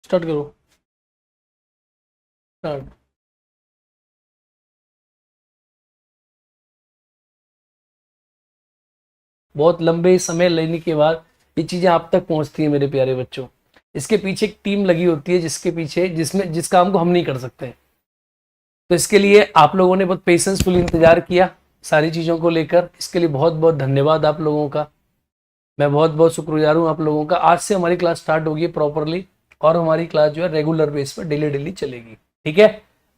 Start करो। Start. बहुत लंबे समय लेने के बाद ये चीजें आप तक पहुंचती हैं मेरे प्यारे बच्चों। इसके पीछे एक टीम लगी होती है, जिसके पीछे जिसमें जिस काम को हम नहीं कर सकते। तो इसके लिए आप लोगों ने बहुत पेशेंसफुल इंतजार किया सारी चीजों को लेकर। इसके लिए बहुत बहुत धन्यवाद आप लोगों का। मैं बहुत बहुत शुक्रगुजार हूँ आप लोगों का। आज से हमारी क्लास स्टार्ट होगी प्रॉपरली, और हमारी क्लास जो है रेगुलर बेस पर डेली डेली चलेगी। ठीक है।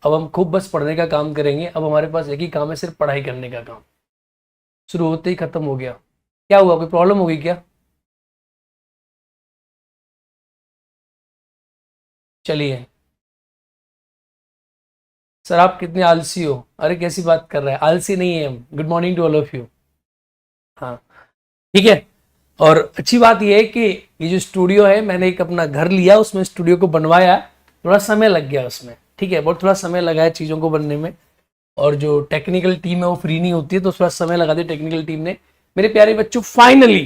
अब हम खूब बस पढ़ने का काम करेंगे। अब हमारे पास एक ही काम है, सिर्फ पढ़ाई करने का काम। शुरू होते ही खत्म हो गया। क्या हुआ, कोई प्रॉब्लम हो गई क्या? चलिए। सर आप कितने आलसी हो, अरे कैसी बात कर रहे हैं, आलसी नहीं है हम। Good morning to all of you. हाँ। ठीक है। और अच्छी बात यह है कि ये जो स्टूडियो है, मैंने एक अपना घर लिया, उसमें स्टूडियो को बनवाया। थोड़ा समय लग गया उसमें, ठीक है, बहुत थोड़ा समय लगा है चीज़ों को बनने में। और जो टेक्निकल टीम है वो फ्री नहीं होती है, तो थोड़ा समय लगा दिया टेक्निकल टीम ने। मेरे प्यारे बच्चों, फाइनली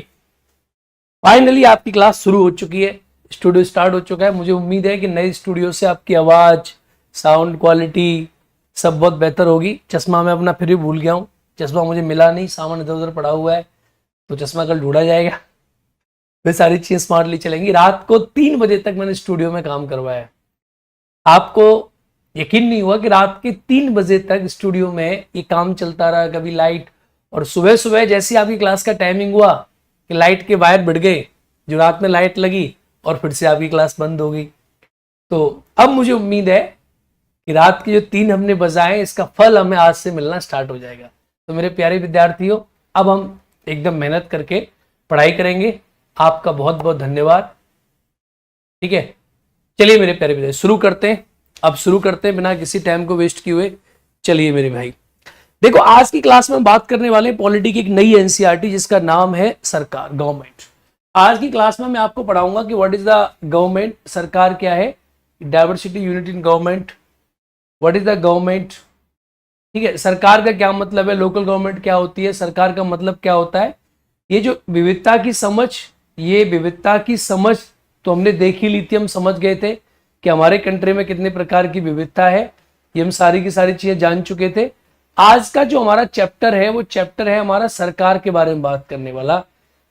फाइनली आपकी क्लास शुरू हो चुकी है। स्टूडियो स्टार्ट हो चुका है। मुझे उम्मीद है कि नए स्टूडियो से आपकी आवाज़, साउंड क्वालिटी सब बहुत बेहतर होगी। चश्मा मैं अपना फिर भी भूल गया हूँ। चश्मा मुझे मिला नहीं, सामान इधर उधर पड़ा हुआ है, तो चश्मा कल ढूंढा जाएगा। वे सारी चीजें स्मार्टली चलेंगी। रात को 3 बजे तक मैंने स्टूडियो में काम करवाया। आपको यकीन नहीं हुआ कि रात के 3 बजे तक स्टूडियो में ये काम चलता रहा। कभी लाइट, और सुबह सुबह जैसे आपकी क्लास का टाइमिंग हुआ कि लाइट के वायर बढ़ गए, जो रात में लाइट लगी, और फिर से आपकी क्लास बंद हो गई। तो अब मुझे उम्मीद है कि रात के जो 3 हमने बजाए, इसका फल हमें आज से मिलना स्टार्ट हो जाएगा। तो मेरे प्यारे विद्यार्थियों, अब हम एकदम मेहनत करके पढ़ाई करेंगे। आपका बहुत बहुत धन्यवाद। ठीक है। चलिए मेरे प्यारे विद्यार्थी, शुरू करते हैं। अब शुरू करते हैं बिना किसी टाइम को वेस्ट किए हुए। चलिए मेरे भाई, देखो आज की क्लास में बात करने वाले पॉलिटी की एक नई एनसीईआरटी, जिसका नाम है सरकार, गवर्नमेंट। आज की क्लास में मैं आपको पढ़ाऊंगा कि व्हाट इज द गवर्नमेंट, सरकार क्या है, diversity unit in government, what is the government. ठीक है, सरकार का क्या मतलब है, लोकल गवर्नमेंट क्या होती है, सरकार का मतलब क्या होता है। ये जो विविधता की समझ, ये विविधता की समझ तो हमने देख ही ली थी। हम समझ गए थे कि हमारे कंट्री में कितने प्रकार की विविधता है। ये हम सारी की सारी चीजें जान चुके थे। आज का जो हमारा चैप्टर है, वो चैप्टर है हमारा सरकार के बारे में बात करने वाला,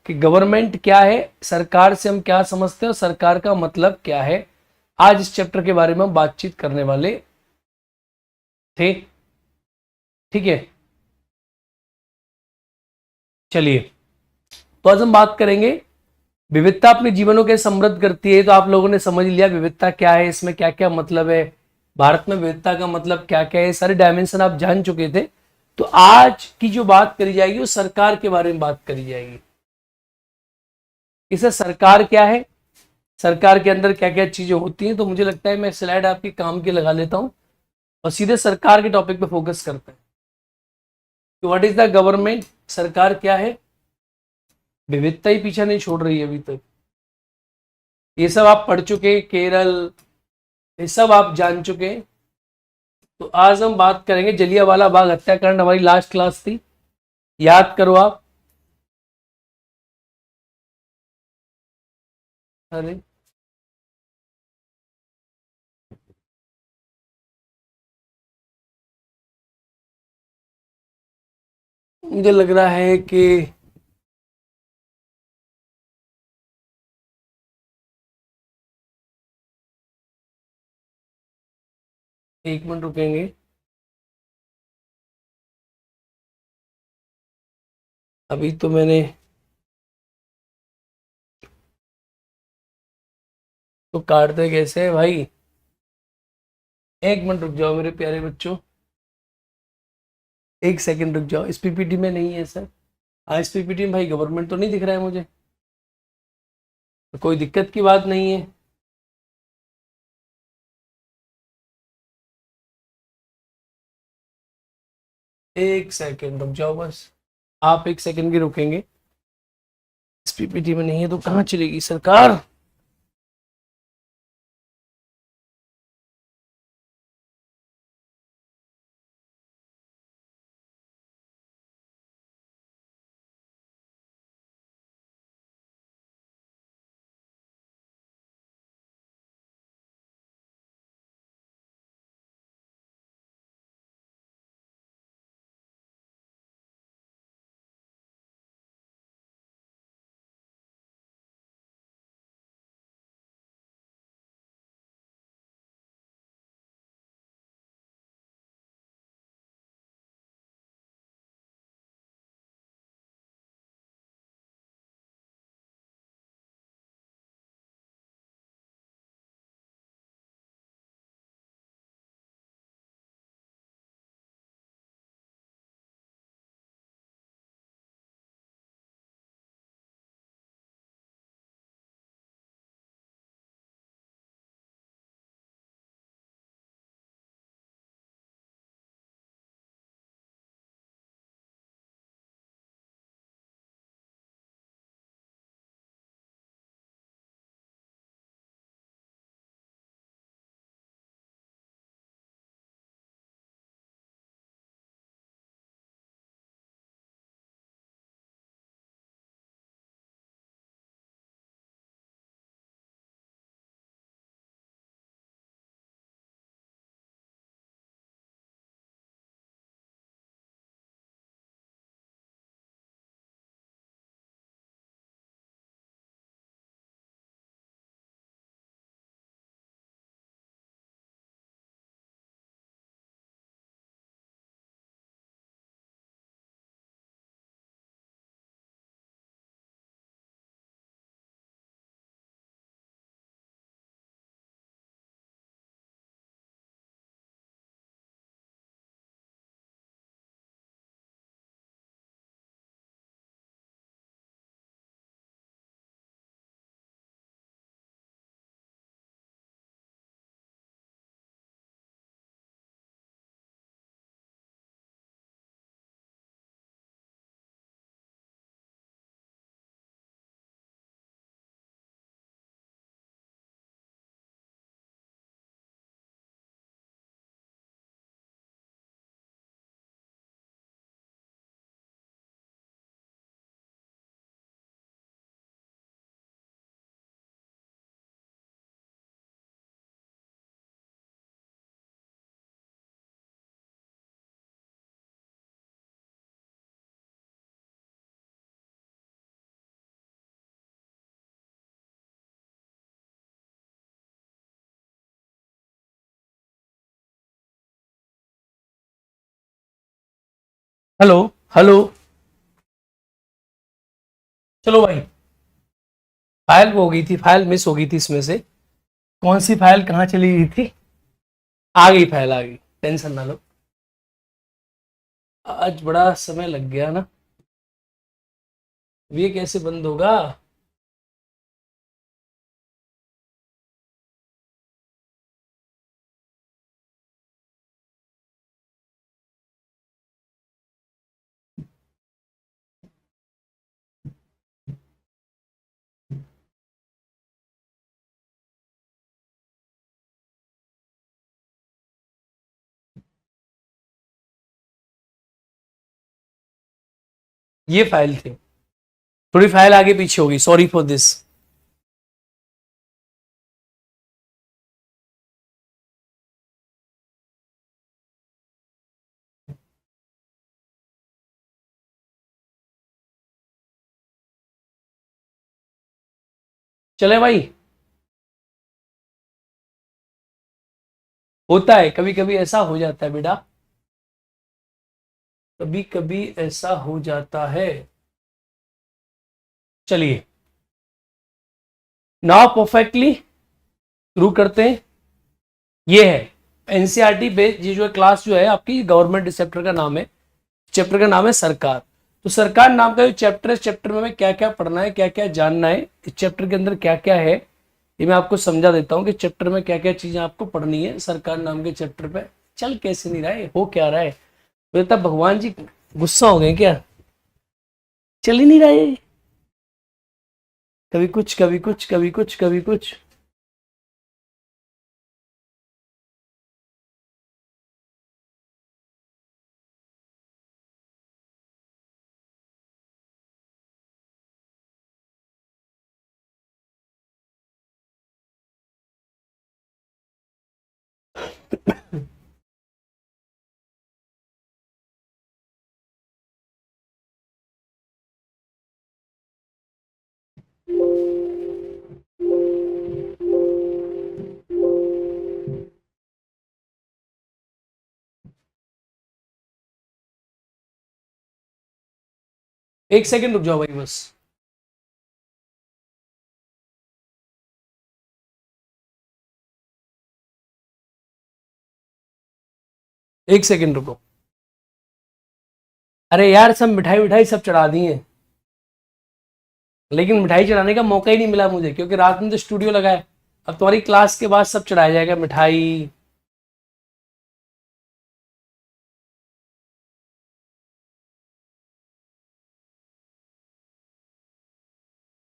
कि गवर्नमेंट क्या है, सरकार से हम क्या समझते हैं और सरकार का मतलब क्या है। आज इस चैप्टर के बारे में हम बातचीत करने वाले थे। ठीक है। चलिए, तो आज हम बात करेंगे, विविधता अपने जीवनों के समृद्ध करती है। तो आप लोगों ने समझ लिया विविधता क्या है, इसमें क्या क्या मतलब है, भारत में विविधता का मतलब क्या क्या है, सारे डायमेंशन आप जान चुके थे। तो आज की जो बात करी जाएगी वो सरकार के बारे में बात करी जाएगी। इसे सरकार क्या है, सरकार के अंदर क्या क्या चीजें होती हैं। तो मुझे लगता है मैं स्लाइड आपके काम की लगा लेता हूं और सीधे सरकार के टॉपिक पे फोकस करते हैं। तो व्हाट इज द गवर्नमेंट, सरकार क्या है। विविधता ही पीछा नहीं छोड़ रही है अभी तक। ये सब आप पढ़ चुके, केरल, ये सब आप जान चुके हैं। तो आज हम बात करेंगे जलियांवाला बाग हत्याकांड, हमारी लास्ट क्लास थी, याद करो आप। अरे मुझे लग रहा है कि 1 मिनट रुकेंगे। अभी तो मैंने, तो काटते कैसे है भाई। 1 मिनट रुक जाओ मेरे प्यारे बच्चों, 1 सेकंड रुक जाओ। इस पीपीटी में नहीं है सर। हाँ इस पीपीटी में भाई गवर्नमेंट तो नहीं दिख रहा है मुझे, तो कोई दिक्कत की बात नहीं है। 1 सेकंड रुक जाओ बस, आप 1 सेकंड की रुकेंगे। इस पीपीटी में नहीं है तो कहाँ चलेगी सरकार। Hello hello. चलो भाई, फाइल वो हो गई थी, फाइल मिस हो गई थी इसमें से। कौन सी फाइल कहाँ चली गई थी? आ गई फाइल, आ गई, टेंशन ना लो। आज बड़ा समय लग गया ना। ये कैसे बंद होगा? ये फाइल थी, थोड़ी फाइल आगे पीछे होगी, सॉरी फॉर दिस। चले भाई, होता है कभी कभी, ऐसा हो जाता है बेटा, कभी कभी ऐसा हो जाता है। चलिए, नाउ परफेक्टली शुरू करते हैं। ये है एनसीईआरटी बेस्ड, ये जो क्लास जो है आपकी, गवर्नमेंट चैप्टर का नाम है, चैप्टर का नाम है सरकार। तो सरकार नाम का जो चैप्टर है, चैप्टर में हमें क्या क्या पढ़ना है, क्या क्या जानना है, इस चैप्टर के अंदर क्या क्या है, ये मैं आपको समझा देता हूँ कि चैप्टर में क्या क्या चीजें आपको पढ़नी है सरकार नाम के चैप्टर पे। चल कैसे नहीं रहा है, हो क्या रहा है? बेटा भगवान जी गुस्सा हो गए क्या? चल ही नहीं रहा है, कभी कुछ कभी कुछ कभी कुछ कभी कुछ। एक सेकंड रुक जाओ भाई बस। एक सेकंड रुको। अरे यार, सब मिठाई मिठाई सब चढ़ा दी है, लेकिन मिठाई चढ़ाने का मौका ही नहीं मिला मुझे, क्योंकि रात में तो स्टूडियो लगा है। अब तुम्हारी क्लास के बाद सब चढ़ाया जाएगा मिठाई।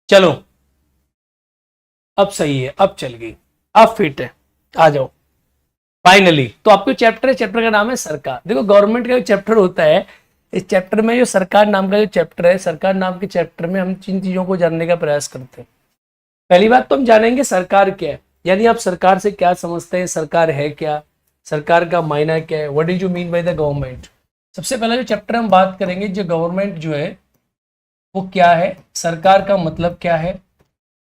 चलो, अब सही है, अब चल गई, अब फिट है, आ जाओ। फाइनली तो आपको चैप्टर है, चैप्टर का नाम है सरकार। देखो गवर्नमेंट का जो चैप्टर होता है, इस चैप्टर में जो सरकार नाम का जो चैप्टर है, सरकार नाम के चैप्टर में हम जिन चीजों को जानने का प्रयास करते हैं। पहली बात तो हम जानेंगे सरकार क्या है, यानी आप सरकार से क्या समझते हैं, सरकार है क्या, सरकार का मायना क्या है, what is you mean by the government. सबसे पहला जो चैप्टर हम बात करेंगे, जो गवर्नमेंट जो है वो क्या है, सरकार का मतलब क्या है,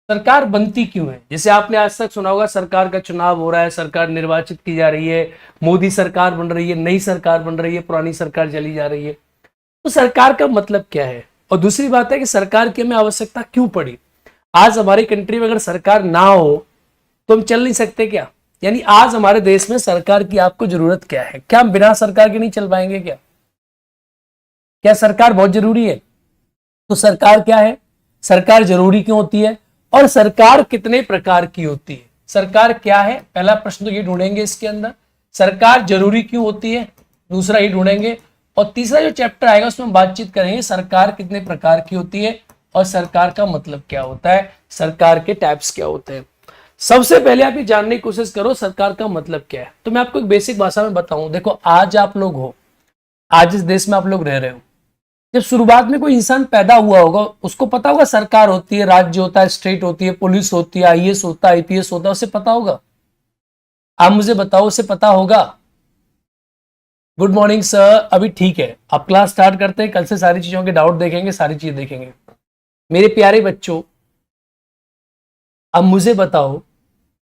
सरकार बनती क्यों है। जैसे आपने आज तक सुना होगा सरकार का चुनाव हो रहा है, सरकार निर्वाचित की जा रही है, मोदी सरकार बन रही है, नई सरकार बन रही है, पुरानी सरकार चली जा रही है। तो सरकार का मतलब क्या है, और दूसरी बात है कि सरकार की हमें आवश्यकता क्यों पड़ी। आज हमारी कंट्री में अगर सरकार ना हो तो हम चल नहीं सकते क्या? यानी आज हमारे देश में सरकार की आपको जरूरत क्या है? क्या हम बिना सरकार के नहीं चल पाएंगे क्या? क्या सरकार बहुत जरूरी है? तो सरकार क्या है, सरकार जरूरी क्यों होती है, और सरकार कितने प्रकार की होती है, सरकार क्या है, पहला प्रश्न तो ये ढूंढेंगे इसके अंदर। सरकार जरूरी क्यों होती है, दूसरा ये ढूंढेंगे। और तीसरा जो चैप्टर आएगा उसमें बातचीत करेंगे सरकार कितने प्रकार की होती है, और सरकार का मतलब क्या होता है, सरकार के टाइप्स क्या होते हैं। सबसे पहले आप ये जानने की कोशिश करो सरकार का मतलब क्या है। तो मैं आपको एक बेसिक भाषा में बताऊं, देखो आज आप लोग हो, आज इस देश में आप लोग रह रहे हो, जब शुरुआत में कोई इंसान पैदा हुआ होगा उसको पता होगा सरकार होती है, राज्य होता है, स्टेट होती है, पुलिस होती है, आईएएस होता है, आईपीएस होता है, उसे पता होगा? आप मुझे बताओ, उसे पता होगा? गुड मॉर्निंग सर, अभी ठीक है, आप क्लास स्टार्ट करते हैं, कल से सारी चीजों के डाउट देखेंगे, सारी चीजें देखेंगे। मेरे प्यारे बच्चों, अब मुझे बताओ,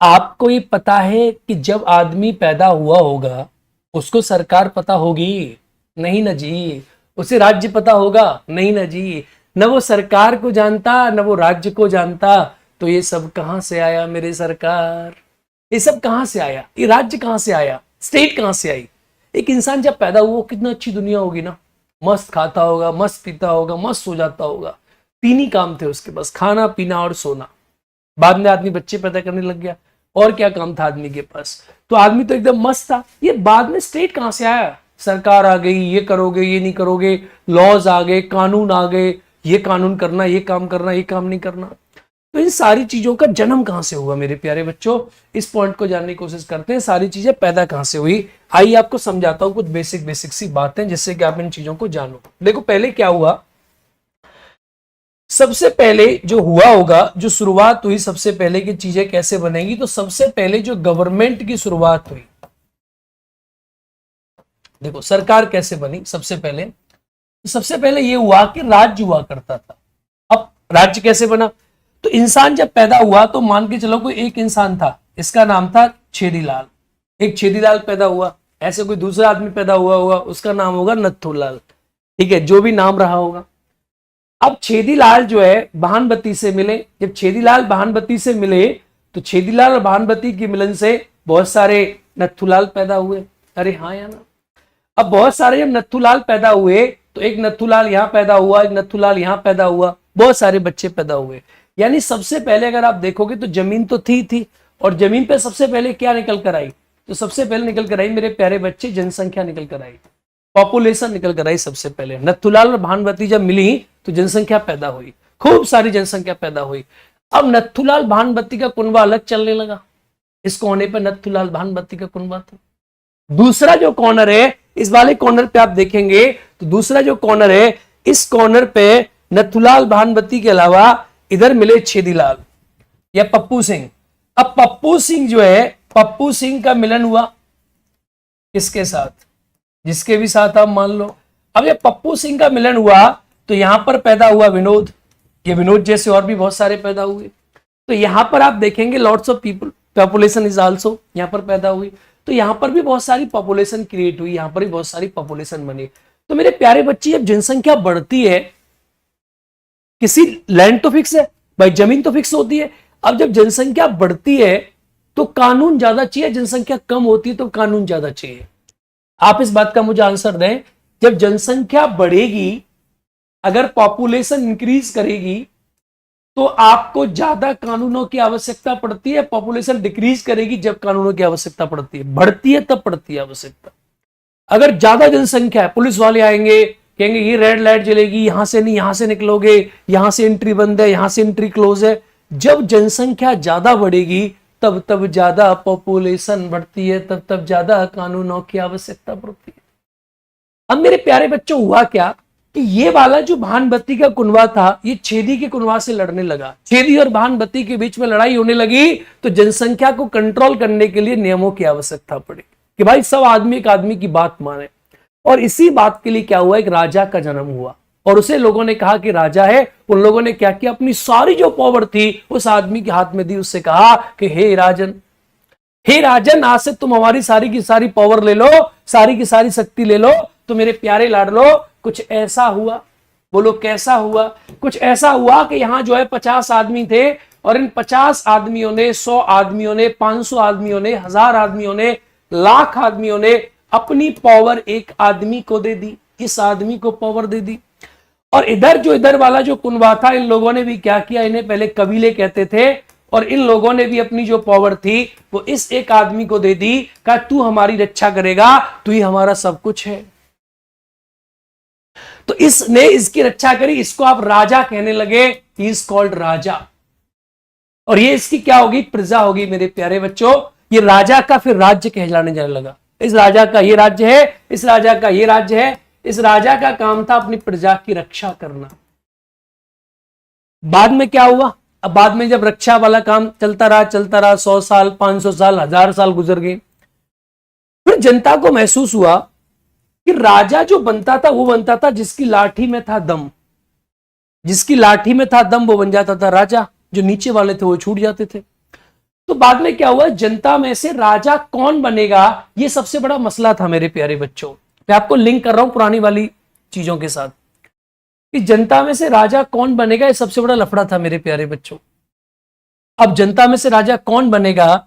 आपको ये पता है कि जब आदमी पैदा हुआ होगा उसको सरकार पता होगी? नहीं ना जी, उसे राज्य पता होगा? नहीं ना जी, न वो सरकार को जानता न वो राज्य को जानता। तो ये सब कहां से आया मेरे सरकार? ये सब कहां से आया? ये राज्य कहां से आया? स्टेट कहां से आई? एक इंसान जब पैदा हुआ, कितना अच्छी दुनिया होगी ना, मस्त खाता होगा, मस्त पीता होगा, मस्त सो जाता होगा। तीन ही काम थे उसके पास, खाना पीना और सोना। बाद में आदमी बच्चे पैदा करने लग गया, और क्या काम था आदमी के पास? तो आदमी तो एकदम मस्त था। ये बाद में स्टेट कहां से आया? सरकार आ गई, ये करोगे ये नहीं करोगे, लॉज आ गए, कानून आ गए, ये कानून करना, ये काम करना, ये काम नहीं करना। तो इन सारी चीजों का जन्म कहां से हुआ मेरे प्यारे बच्चों? इस पॉइंट को जानने की कोशिश करते हैं, सारी चीजें पैदा कहां से हुई। आइए आपको समझाता हूं कुछ बेसिक सी बातें, जिससे कि आप इन चीजों को जानो। देखो पहले क्या हुआ, सबसे पहले जो हुआ होगा, जो शुरुआत हुई, सबसे पहले की चीजें कैसे बनेगी, तो सबसे पहले जो गवर्नमेंट की शुरुआत हुई, देखो सरकार कैसे बनी। सबसे पहले ये हुआ कि राज्य हुआ करता था। अब राज्य कैसे बना? तो इंसान जब पैदा हुआ तो मान के चलो कोई एक इंसान था, इसका नाम था छेदीलाल। एक छेदीलाल पैदा हुआ, ऐसे कोई दूसरा आदमी पैदा हुआ होगा, उसका नाम होगा नथुलाल। ठीक है, जो भी नाम रहा होगा। अब छेदीलाल जो है भानबती से मिले। जब छेदीलाल भानबती से मिले तो छेदीलाल और भानबती के मिलन से बहुत सारे नथुलाल पैदा हुए। अरे हाँ या ना? अब बहुत सारे जब नथुलाल पैदा हुए तो एक नथुलाल यहां पैदा हुआ, एक नथुलाल यहां पैदा हुआ, बहुत सारे बच्चे पैदा हुए। यानी सबसे पहले अगर आप देखोगे तो जमीन तो थी, और जमीन पे सबसे पहले क्या निकल कर आई? तो सबसे पहले निकल कर आई मेरे प्यारे बच्चे जनसंख्या निकल कर आई, पॉपुलेशन निकल कर आई। सबसे पहले नथुलाल और भानवती जब मिली तो जनसंख्या पैदा हुई, खूब सारी जनसंख्या पैदा हुई। अब नथुलाल भानवती का कुनबा अलग चलने लगा। इस कोने पर नथुलाल भानवती का कुनबा था। दूसरा जो कॉर्नर है, इस वाले कॉर्नर पे आप देखेंगे तो दूसरा जो कॉर्नर है, इस कॉर्नर पे नथुलाल भानवती के अलावा इधर मिले छेदीलाल या पप्पू सिंह। अब पप्पू सिंह जो है, पप्पू सिंह का मिलन हुआ किसके साथ? जिसके भी साथ आप मान लो। अब ये पप्पू सिंह का मिलन हुआ तो यहां पर पैदा हुआ विनोद। ये विनोद जैसे और भी बहुत सारे पैदा हुए। तो यहां पर आप देखेंगे lots of people, population is also, यहां पर पैदा हुई। तो यहां पर भी बहुत सारी पॉपुलेशन क्रिएट हुई, यहां पर भी बहुत सारी पॉपुलेशन बनी। तो मेरे प्यारे बच्चे, जब जनसंख्या बढ़ती है, किसी लैंड तो फिक्स है भाई, जमीन तो फिक्स होती है। अब जब जनसंख्या बढ़ती है तो कानून ज्यादा चाहिए, जनसंख्या कम होती है तो कानून ज्यादा चाहिए। आप इस बात का मुझे आंसर दें। जब जनसंख्या बढ़ेगी, अगर पॉपुलेशन इंक्रीज करेगी तो आपको ज्यादा कानूनों की आवश्यकता पड़ती है। पॉपुलेशन डिक्रीज करेगी जब कानूनों की आवश्यकता पड़ती है, बढ़ती है तब पड़ती है आवश्यकता। अगर ज्यादा जनसंख्या है, पुलिस वाले आएंगे, कहेंगे ये रेड लाइट जलेगी, यहां से नहीं, यहां से निकलोगे, यहां से एंट्री बंद है, यहां से एंट्री क्लोज है। जब जनसंख्या ज्यादा बढ़ेगी तब तब ज्यादा पॉपुलेशन बढ़ती है, तब तब ज्यादा कानूनों की आवश्यकता पड़ती है। अब मेरे प्यारे बच्चों, हुआ क्या कि ये वाला जो भानबती का कुनवा था, ये छेदी के कुनवा से लड़ने लगा। छेदी और भानबती के बीच में लड़ाई होने लगी तो जनसंख्या को कंट्रोल करने के लिए नियमों की आवश्यकता पड़ी कि भाई सब आदमी एक आदमी की बात माने। और इसी बात के लिए क्या हुआ, एक राजा का जन्म हुआ। और उसे लोगों ने कहा कि राजा है। उन लोगों ने क्या किया, अपनी सारी जो पावर थी उस आदमी के हाथ में दी। उससे कहा कि हे राजन, आज से तुम हमारी सारी की सारी पावर ले लो, सारी की सारी शक्ति ले लो। तो मेरे प्यारे लाडलो, कुछ ऐसा हुआ। बोलो कैसा हुआ? कुछ ऐसा हुआ कि यहां जो है 50 आदमी थे, और इन 50 आदमियों ने, 100 आदमियों ने, 500 आदमियों ने, 1000 आदमियों ने, लाख आदमियों ने अपनी पावर एक आदमी को दे दी। इस आदमी को पावर दे दी। और इधर वाला जो कुनबा था, इन लोगों ने भी क्या किया, इन्हें पहले कबीले कहते थे, और इन लोगों ने भी अपनी जो पावर थी वो इस एक आदमी को दे दी। कहा तू हमारी रक्षा करेगा, तू ही हमारा सब कुछ है। तो इसने इसकी रक्षा करी, इसको आप राजा कहने लगे। ही इज कॉल्ड राजा। और ये इसकी क्या होगी, प्रजा होगी मेरे प्यारे बच्चों। ये राजा का फिर राज्य कहलाने जाने लगा। इस राजा का ये राज्य है, इस राजा का ये राज्य है। इस राजा का काम था अपनी प्रजा की रक्षा करना। बाद में क्या हुआ, अब बाद में जब रक्षा वाला काम चलता रहा 100 साल, 500 साल, 1000 साल गुजर गए, फिर जनता को महसूस हुआ कि राजा जो बनता था वो बनता था जिसकी लाठी में था दम। जिसकी लाठी में था दम वो बन जाता था राजा, जो नीचे वाले थे वो छूट जाते थे। तो बाद में क्या हुआ, जनता में से राजा कौन बनेगा, ये सबसे बड़ा मसला था मेरे प्यारे बच्चों। मैं आपको लिंक कर रहा हूं पुरानी वाली चीजों के साथ कि जनता में से राजा कौन बनेगा, ये सबसे बड़ा लफड़ा था मेरे प्यारे बच्चों। अब जनता में से राजा कौन बनेगा,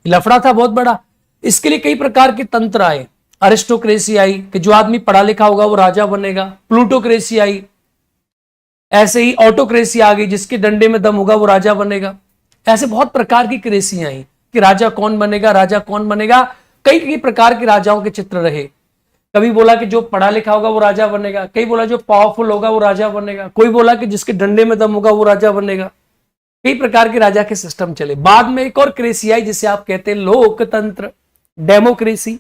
लफड़ा था बहुत बड़ा। इसके लिए कई प्रकार के तंत्र आए। अरिस्टोक्रेसी आई कि जो आदमी पढ़ा लिखा होगा वो राजा बनेगा। प्लूटोक्रेसी आई, ऐसे ही ऑटोक्रेसी आ गई, जिसके डंडे में दम होगा वो राजा बनेगा। ऐसे बहुत प्रकार की क्रेसी आई कि राजा कौन बनेगा, राजा कौन बनेगा। कई कई प्रकार के राजाओं के चित्र रहे। कभी बोला कि जो पढ़ा लिखा होगा वो राजा बनेगा, कई बोला जो पावरफुल होगा वो राजा बनेगा, कोई बोला कि जिसके डंडे में दम होगा वो राजा बनेगा। कई प्रकार के राजा के सिस्टम चले। बाद में एक और क्रेसी आई जिसे आप कहते हैं लोकतंत्र, डेमोक्रेसी।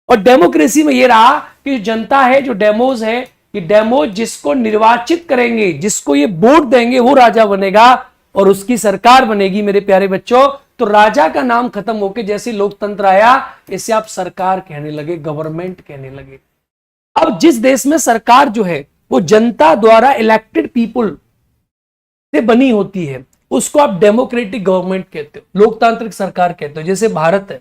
और डेमोक्रेसी में ये रहा कि जनता है, जो डेमोज है, ये डेमोज जिसको निर्वाचित करेंगे, जिसको ये वोट देंगे वो राजा बनेगा और उसकी सरकार बनेगी मेरे प्यारे बच्चों। तो राजा का नाम खत्म होकर जैसे लोकतंत्र आया, इसे आप सरकार कहने लगे, गवर्नमेंट कहने लगे। अब जिस देश में सरकार जो है वो जनता द्वारा इलेक्टेड पीपुल से बनी होती है, उसको आप डेमोक्रेटिक गवर्नमेंट कहते हो, लोकतांत्रिक सरकार कहते हो। जैसे भारत है,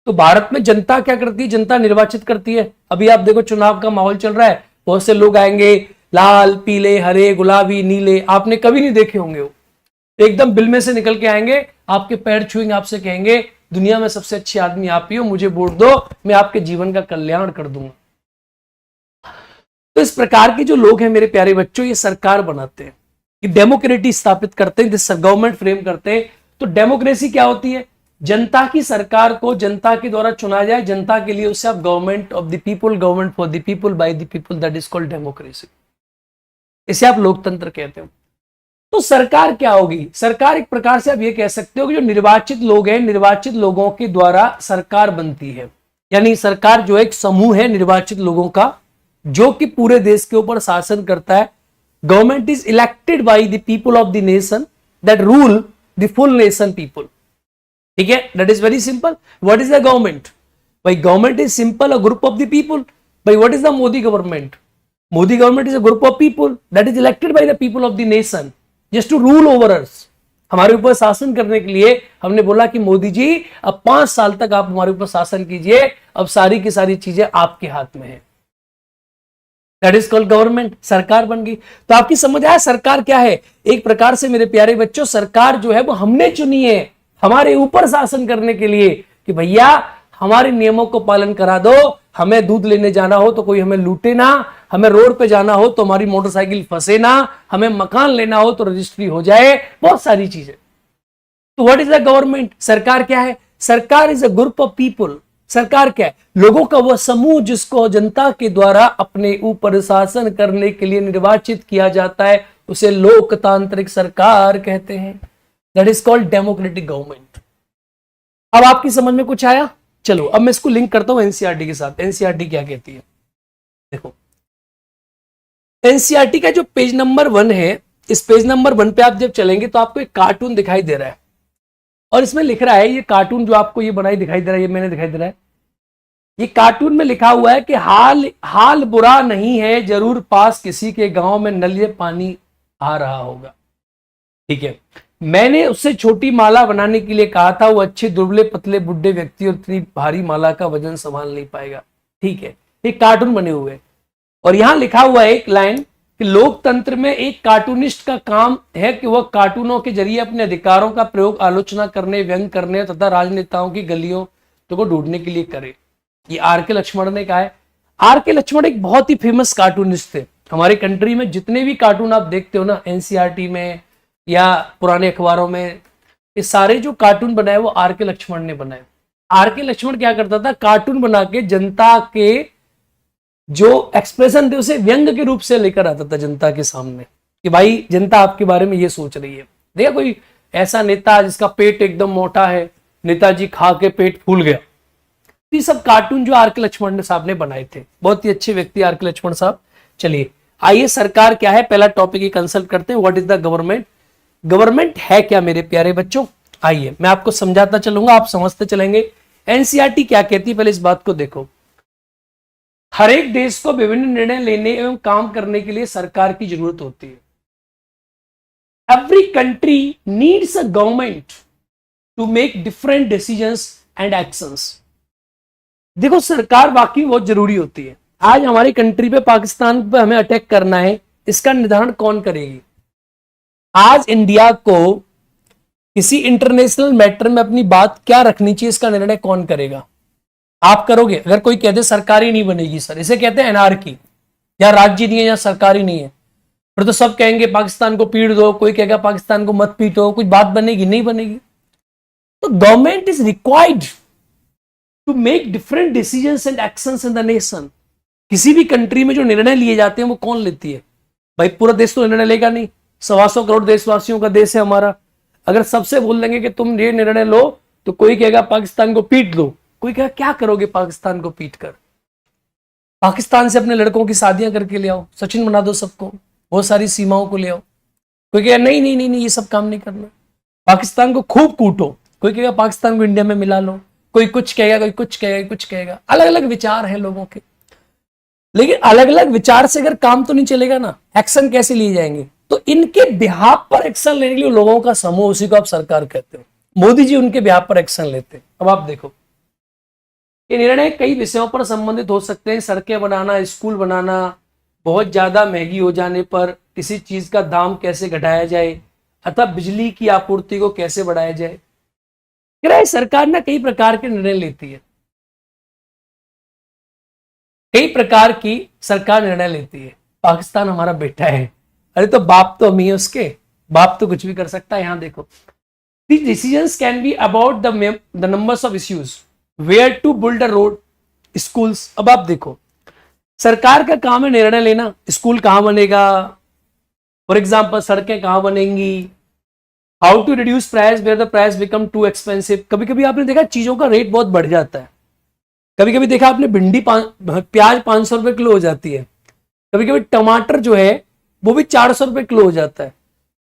तो भारत में जनता क्या करती है, जनता निर्वाचित करती है। अभी आप देखो चुनाव का माहौल चल रहा है, बहुत से लोग आएंगे, लाल पीले हरे गुलाबी नीले, आपने कभी नहीं देखे होंगे। वो एकदम बिल में से निकल के आएंगे, आपके पैर छुएंगे, आपसे कहेंगे दुनिया में सबसे अच्छे आदमी आप ही हो, मुझे वोट दो, मैं आपके जीवन का कल्याण कर दूंगा। तो इस प्रकार के जो लोग हैं मेरे प्यारे बच्चों, ये सरकार बनाते हैं, ये डेमोक्रेसी स्थापित करते हैं, गवर्नमेंट फ्रेम करते हैं। तो डेमोक्रेसी क्या होती है, जनता की सरकार को जनता के द्वारा चुना जाए, जनता के लिए, उससे आप government of the people, government for the people, bye the people, that is called democracy. इसे आप लोकतंत्र कहते हो। तो सरकार क्या होगी, सरकार एक प्रकार से आप ये कह सकते हो कि जो निर्वाचित लोग हैं, निर्वाचित लोगों के द्वारा सरकार बनती है। यानी सरकार जो एक समूह है निर्वाचित लोगों का, जो कि पूरे देश के ऊपर शासन करता है। Government is elected by the people of the nation that rule the full nation people. ठीक है, that is very simple. What is the government? भाई government is simple a group of the people. भाई what is the Modi government? Modi government is a group of people that is elected by the people of the nation just to rule over us. हमारे ऊपर शासन करने के लिए हमने बोला कि मोदी जी अब 5 साल तक आप हमारे ऊपर शासन कीजिए, अब सारी की सारी चीजें आपके हाथ में है। दैट इज कॉल्ड गवर्नमेंट, सरकार बन गई। तो आपकी समझ आया सरकार क्या है? एक प्रकार से मेरे प्यारे बच्चों, सरकार जो है वो हमने चुनी है हमारे ऊपर शासन करने के लिए कि भैया हमारे नियमों को पालन करा दो। हमें दूध लेने जाना हो तो कोई हमें लूटे ना, हमें रोड पे जाना हो तो हमारी मोटरसाइकिल फंसे ना, हमें मकान लेना हो तो रजिस्ट्री हो जाए, बहुत सारी चीजें। तो व्हाट इज द गवर्नमेंट? सरकार क्या है? सरकार is a group of people. सरकार क्या है? लोगों का वह समूह जिसको जनता के द्वारा अपने ऊपर शासन करने के लिए निर्वाचित किया जाता है, उसे लोकतांत्रिक सरकार कहते हैं। That is called democratic government. अब आपकी समझ में कुछ आया? चलो अब मैं इसको लिंक करता हूं एनसीईआरटी के साथ। एनसीईआरटी क्या कहती है देखो। एनसीईआरटी का जो पेज नंबर 1 है, इस पेज नंबर 1 पे आप जब चलेंगे तो आपको एक कार्टून दिखाई दे रहा है और इसमें लिख रहा है, ये कार्टून जो आपको ये बनाई दिखाई दे रहा है, ये मैंने दिखाई दे रहा है, ये कार्टून में लिखा हुआ है कि हाल बुरा नहीं है, जरूर पास किसी के गांव में नल ये पानी आ रहा होगा। ठीक है, मैंने उससे छोटी माला बनाने के लिए कहा था, वो अच्छे दुबले पतले बुढ़े व्यक्ति और इतनी भारी माला का वजन संभाल नहीं पाएगा। ठीक है, एक कार्टून बने हुए और यहां लिखा हुआ है एक लाइन कि लोकतंत्र में एक कार्टूनिस्ट का काम है कि वह कार्टूनों के जरिए अपने अधिकारों का प्रयोग आलोचना करने, व्यंग करने तथा राजनेताओं की गलियों को ढूंढने के लिए करे। ये आर के लक्ष्मण ने कहा है। आर के लक्ष्मण एक बहुत ही फेमस कार्टूनिस्ट थे। हमारे कंट्री में जितने भी कार्टून आप देखते हो ना, एनसीईआरटी में या पुराने अखबारों में, ये सारे जो कार्टून बनाए वो आर के लक्ष्मण ने बनाए। आर के लक्ष्मण क्या करता था, कार्टून बना के जनता के जो एक्सप्रेशन थे उसे व्यंग के रूप से लेकर आता था जनता के सामने कि भाई जनता आपके बारे में ये सोच रही है। देखा कोई ऐसा नेता जिसका पेट एकदम मोटा है, नेताजी खा के पेट फूल गया। ये सब कार्टून जो आर के लक्ष्मण साहब ने बनाए थे, बहुत ही अच्छे व्यक्ति आर के लक्ष्मण साहब। चलिए आइए, सरकार क्या है, पहला टॉपिक ही कंसल्ट करते हैं। What is the government? Government है क्या मेरे प्यारे बच्चों? आइए मैं आपको समझाता चलूंगा, आप समझते चलेंगे। एनसीईआरटी क्या कहती है, पहले इस बात को देखो। हर एक देश को विभिन्न निर्णय लेने एवं काम करने के लिए सरकार की जरूरत होती है। Every country needs a government to make different decisions and actions. देखो सरकार वाकई बहुत जरूरी होती है। आज हमारी कंट्री पे, पाकिस्तान पे हमें अटैक करना है, इसका निर्धारण कौन करेगी? आज इंडिया को किसी इंटरनेशनल मैटर में अपनी बात क्या रखनी चाहिए, इसका निर्णय कौन करेगा? आप करोगे? अगर कोई कहते सरकार ही नहीं बनेगी सर, इसे कहते हैं एनार्की, या राज्य नहीं है या सरकार ही नहीं है, फिर तो सब कहेंगे पाकिस्तान को पीट दो, कोई कहेगा पाकिस्तान को मत पीटो, कुछ बात बनेगी? नहीं बनेगी। तो government is required to make different decisions and actions in the nation. किसी भी कंट्री में जो निर्णय लिए जाते हैं वो कौन लेती है? भाई पूरा देश तो निर्णय लेगा नहीं, 125 करोड़ देशवासियों का देश है हमारा। अगर सबसे बोल देंगे कि तुम ये निर्णय लो, तो कोई कहेगा पाकिस्तान को पीट दो, कोई कहेगा क्या करोगे पाकिस्तान को पीट कर? पाकिस्तान से अपने लड़कों की शादियां करके ले आओ, सचिन बना दो सबको, बहुत सारी सीमाओं को ले आओ। कोई कहेगा नहीं नहीं नहीं नहीं, ये सब काम नहीं करना। पाकिस्तान को खूब कूटो, कोई कहेगा पाकिस्तान को इंडिया में मिला लो, कोई कुछ कहेगा, कोई कुछ कहेगा, कुछ कहेगा। अलग अलग विचार हैं लोगों के, लेकिन अलग अलग विचार से अगर काम तो नहीं चलेगा ना, एक्शन कैसे लिए जाएंगे? तो इनके बिहाफ पर एक्शन लेने के लिए लोगों का समूह, उसी को आप सरकार कहते हो। मोदी जी उनके बिहाफ पर एक्शन लेते हैं। अब आप देखो, ये निर्णय कई विषयों पर संबंधित हो सकते हैं। सड़कें बनाना, स्कूल बनाना, बहुत ज्यादा महंगी हो जाने पर किसी चीज का दाम कैसे घटाया जाए, अथवा बिजली की आपूर्ति को कैसे बढ़ाया जाए। सरकार ना कई प्रकार के निर्णय लेती है, कई प्रकार की सरकार निर्णय लेती है। पाकिस्तान हमारा बेटा है, अरे तो बाप तो हम ही है उसके, बाप तो कुछ भी कर सकता है। यहां देखो, these decisions can be about the numbers of issues, where to build a road, schools। अब आप देखो, सरकार का काम है निर्णय लेना, स्कूल कहां बनेगा, फॉर एग्जाम्पल सड़कें कहां बनेंगी, how to reduce price where the price become too expensive. कभी कभी आपने देखा चीजों का रेट बहुत बढ़ जाता है, कभी कभी देखा आपने भिंडी प्याज 500 रुपए किलो हो जाती है, कभी कभी टमाटर जो है वो भी 400 रुपए किलो हो जाता है।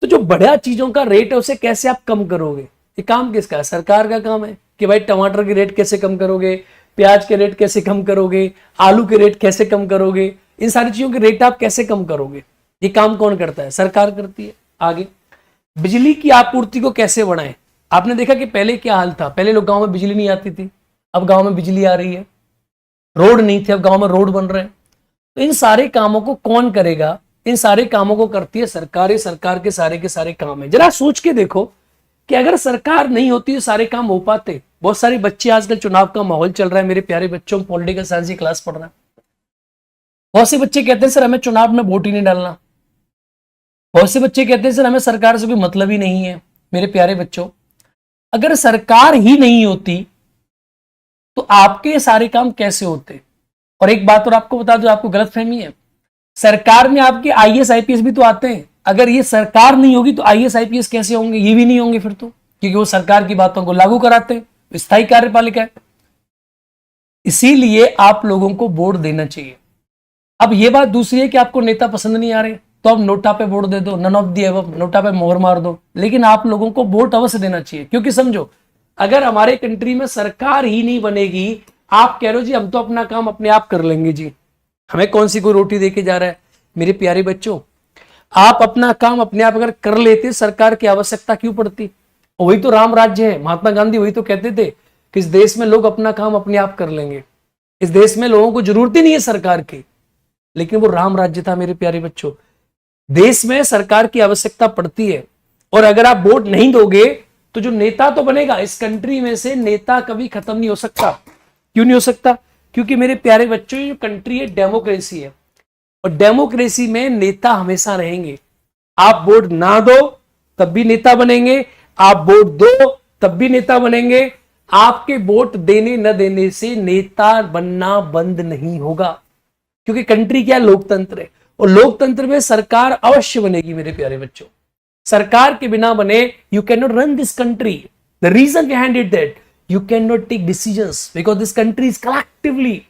तो जो बढ़िया चीजों का रेट है उसे कैसे आप कम करोगे? ये काम किसका है? सरकार का काम है कि भाई टमाटर के रेट कैसे कम करोगे, प्याज के रेट कैसे कम करोगे, आलू के रेट कैसे कम करोगे, इन सारी चीजों के रेट आप कैसे कम करोगे? ये काम कौन करता है? सरकार करती है। आगे, बिजली की आपूर्ति को कैसे बढ़ाएं? आपने देखा कि पहले क्या हाल था, पहले लोग गांव में बिजली नहीं आती थी, अब गांव में बिजली आ रही है। रोड नहीं थे, अब गांव में रोड बन रहे हैं। तो इन सारे कामों को कौन करेगा? इन सारे कामों को करती है सरकार। ये सरकार के सारे काम है। जरा सोच के देखो कि अगर सरकार नहीं होती तो सारे काम हो पाते? बहुत सारे बच्चे, आजकल चुनाव का माहौल चल रहा है, मेरे प्यारे बच्चों, पॉलिटिकल साइंस की क्लास पढ़ रहा है, बहुत से बच्चे कहते हैं सर हमें चुनाव में वोट ही नहीं डालना। बहुत से बच्चे कहते हैं सर हमें सरकार से कोई मतलब ही नहीं है। मेरे प्यारे बच्चों, अगर सरकार ही नहीं होती तो आपके सारे काम कैसे होते? और एक बात और आपको बता दो, आपको गलतफहमी है, सरकार में आपके आईएएस आईपीएस भी तो आते हैं। अगर ये सरकार नहीं होगी तो आईएएस आईपीएस कैसे होंगे? ये भी नहीं होंगे फिर तो, क्योंकि वो सरकार की बातों को लागू कराते हैं। स्थायी कार्यपालिका है, इसीलिए आप लोगों को वोट देना चाहिए। अब ये बात दूसरी है कि आपको नेता पसंद नहीं आ रहे तो अब नोटा पे वोट दे दो, none of the above, NOTA पे मोहर मार दो, लेकिन आप लोगों को वोट अवश्य देना चाहिए। क्योंकि समझो, अगर हमारे कंट्री में सरकार ही नहीं बनेगी, आप कह रहे हो जी हम तो अपना काम अपने आप कर लेंगे जी, हमें कौन सी कोई रोटी देके जा रहा है। मेरे प्यारे बच्चों, आप अपना काम अपने आप अगर कर लेते, सरकार की आवश्यकता क्यों पड़ती? वही तो राम राज्य है। महात्मा गांधी वही तो कहते थे कि इस देश में लोग अपना काम अपने आप कर लेंगे, इस देश में लोगों को जरूरत ही नहीं है सरकार की। लेकिन वो राम राज्य था मेरे प्यारे बच्चों। देश में सरकार की आवश्यकता पड़ती है, और अगर आप वोट नहीं दोगे तो जो नेता तो बनेगा, इस कंट्री में से नेता कभी खत्म नहीं हो सकता। क्यों नहीं हो सकता? क्योंकि मेरे प्यारे बच्चों, ये कंट्री है डेमोक्रेसी है, और डेमोक्रेसी में नेता हमेशा रहेंगे। आप वोट ना दो तब भी नेता बनेंगे, आप वोट दो तब भी नेता बनेंगे। आपके वोट देने न देने से नेता बनना बंद नहीं होगा, क्योंकि कंट्री क्या, लोकतंत्र है, और लोकतंत्र में सरकार अवश्य बनेगी। मेरे प्यारे बच्चों, सरकार के बिना बने you can not run this country. The reason behind it that you can not take decisions because this country is collectively.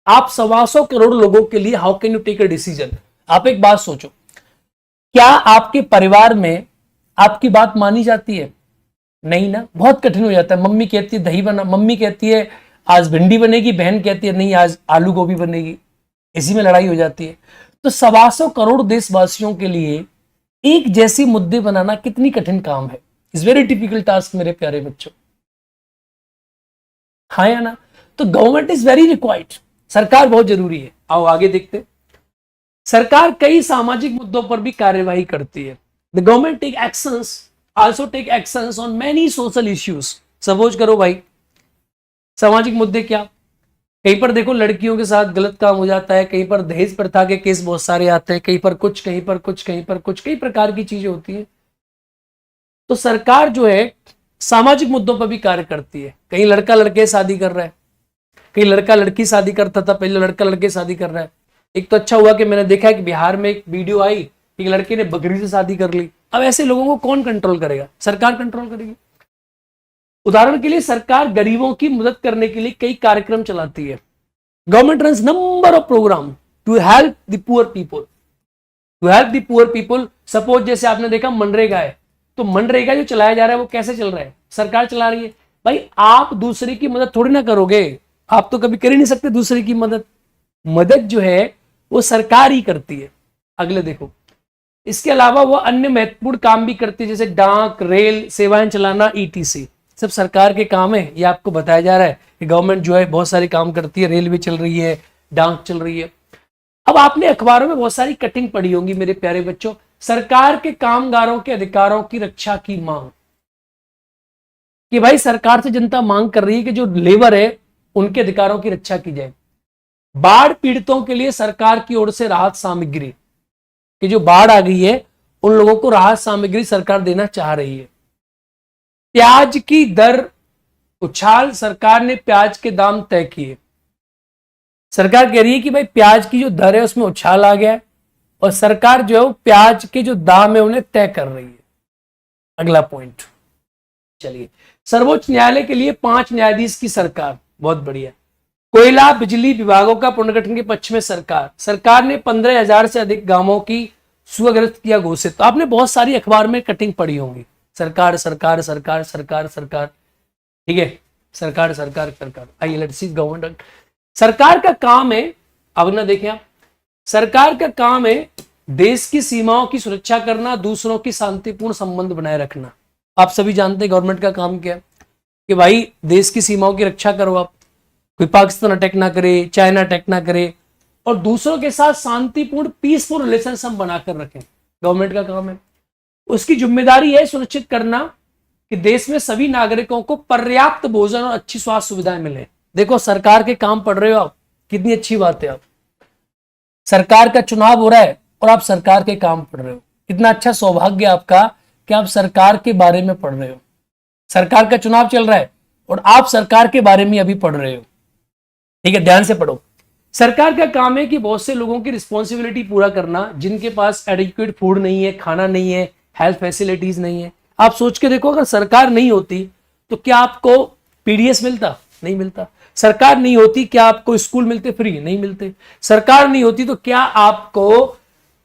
आप 125 करोड़ लोगों के लिए how can you take a decision? आप एक बात सोचो, क्या आपके परिवार में आपकी बात मानी जाती है? नहीं ना, बहुत कठिन हो जाता है। मम्मी कहती है दही बना, मम्मी कहती है आज भिंडी बनेगी, बहन कहती है नहीं आज आलू गोभी बनेगी, इसी में लड़ाई हो जाती है। तो 125 करोड़ देशवासियों के लिए एक जैसी मुद्दे बनाना कितनी कठिन काम है। इट्स वेरी डिफिकल्ट टास्क मेरे प्यारे बच्चों, हाँ या ना? तो गवर्नमेंट इज वेरी रिक्वायर्ड, सरकार बहुत जरूरी है। आओ आगे देखते। सरकार कई सामाजिक मुद्दों पर भी कार्यवाही करती है। The government take actions also take actions on many social issues. Suppose करो भाई, सामाजिक मुद्दे क्या, कहीं पर देखो लड़कियों के साथ गलत काम हो जाता है, कहीं पर दहेज प्रथा के केस बहुत सारे आते हैं, कहीं पर कुछ, कहीं पर कुछ, कहीं पर कुछ, कई प्रकार की चीजें होती है। तो सरकार जो है सामाजिक मुद्दों पर भी कार्य करती है। कहीं लड़का लड़के शादी कर रहा है, कहीं लड़का लड़की शादी करता था, पहले लड़का लड़के शादी कर रहा है। एक तो अच्छा हुआ कि मैंने देखा है कि बिहार में एक वीडियो आई, एक लड़के ने बकरी से शादी कर ली। अब ऐसे लोगों को कौन कंट्रोल करेगा? सरकार कंट्रोल करेगी। उदाहरण के लिए सरकार गरीबों की मदद करने के लिए कई कार्यक्रम चलाती है। Government runs number of program to help the poor people, to help the poor people. Suppose जैसे आपने देखा मनरेगा है, तो मनरेगा जो चलाया जा रहा है वो कैसे चल रहा है? सरकार चला रही है। भाई आप दूसरे की मदद थोड़ी ना करोगे, आप तो कभी कर ही नहीं सकते दूसरे की मदद। मदद जो है वो सरकार ही करती है। अगले देखो, इसके अलावा वो अन्य महत्वपूर्ण काम भी करती है, जैसे डाक, रेल सेवाएं चलाना, ईटीसी, सब सरकार के काम है। ये आपको बताया जा रहा है कि गवर्नमेंट जो है बहुत सारे काम करती है, रेलवे चल रही है, डाक चल रही है। अब आपने अखबारों में बहुत सारी कटिंग पढ़ी होंगी मेरे प्यारे बच्चों, सरकार के कामगारों के अधिकारों की रक्षा की मांग, कि भाई सरकार से जनता मांग कर रही है कि जो लेबर है उनके अधिकारों की रक्षा की जाए। बाढ़ पीड़ितों के लिए सरकार की ओर से राहत सामग्री, कि जो बाढ़ आ गई है उन लोगों को राहत सामग्री सरकार देना चाह रही है। प्याज की दर उछाल, सरकार ने प्याज के दाम तय किए। सरकार कह रही है कि भाई प्याज की जो दर है उसमें उछाल आ गया है और सरकार जो है वो प्याज के जो दाम है उन्हें तय कर रही है। अगला पॉइंट, चलिए, सर्वोच्च न्यायालय के लिए 5 न्यायाधीश की सरकार, बहुत बढ़िया। कोयला बिजली विभागों का पुनर्गठन के पक्ष में सरकार, सरकार ने 15,000 से अधिक गांवों की सूखाग्रस्त किया घोषित। तो आपने बहुत सारी अखबार में कटिंग पढ़ी होंगी, सरकार सरकार सरकार सरकार सरकार, ठीक है, सरकार सरकार सरकार। आइए लेट्स सी गवर्नमेंट। सरकार का काम है, अब ना देखें आप, सरकार का काम है देश की सीमाओं की सुरक्षा करना, दूसरों की शांतिपूर्ण संबंध बनाए रखना। आप सभी जानते हैं गवर्नमेंट का काम क्या है, कि भाई देश की सीमाओं की रक्षा करो, आप कोई पाकिस्तान अटैक ना करे, चाइना अटैक ना करे, और दूसरों के साथ शांतिपूर्ण पीसफुल रिलेशंस हम बनाकर रखें, गवर्नमेंट का काम है। उसकी जिम्मेदारी है सुनिश्चित करना कि देश में सभी नागरिकों को पर्याप्त भोजन और अच्छी स्वास्थ्य सुविधाएं मिले। देखो सरकार के काम पढ़ रहे हो आप, कितनी अच्छी बात है। आप सरकार का चुनाव हो रहा है और आप सरकार के काम पढ़ रहे हो, कितना अच्छा सौभाग्य आपका कि आप सरकार के बारे में पढ़ रहे हो। सरकार का चुनाव चल रहा है और आप सरकार के बारे में अभी पढ़ रहे हो, ठीक है, ध्यान से पढ़ो। सरकार का काम है कि बहुत से लोगों की रिस्पॉन्सिबिलिटी पूरा करना, जिनके पास एडिक्वेट फूड नहीं है, खाना नहीं है, हेल्थ फैसिलिटीज नहीं है। आप सोच के देखो, अगर सरकार नहीं होती तो क्या आपको पीडीएस मिलता? नहीं मिलता। सरकार नहीं होती क्या आपको स्कूल मिलते फ्री? नहीं मिलते। सरकार नहीं होती तो क्या आपको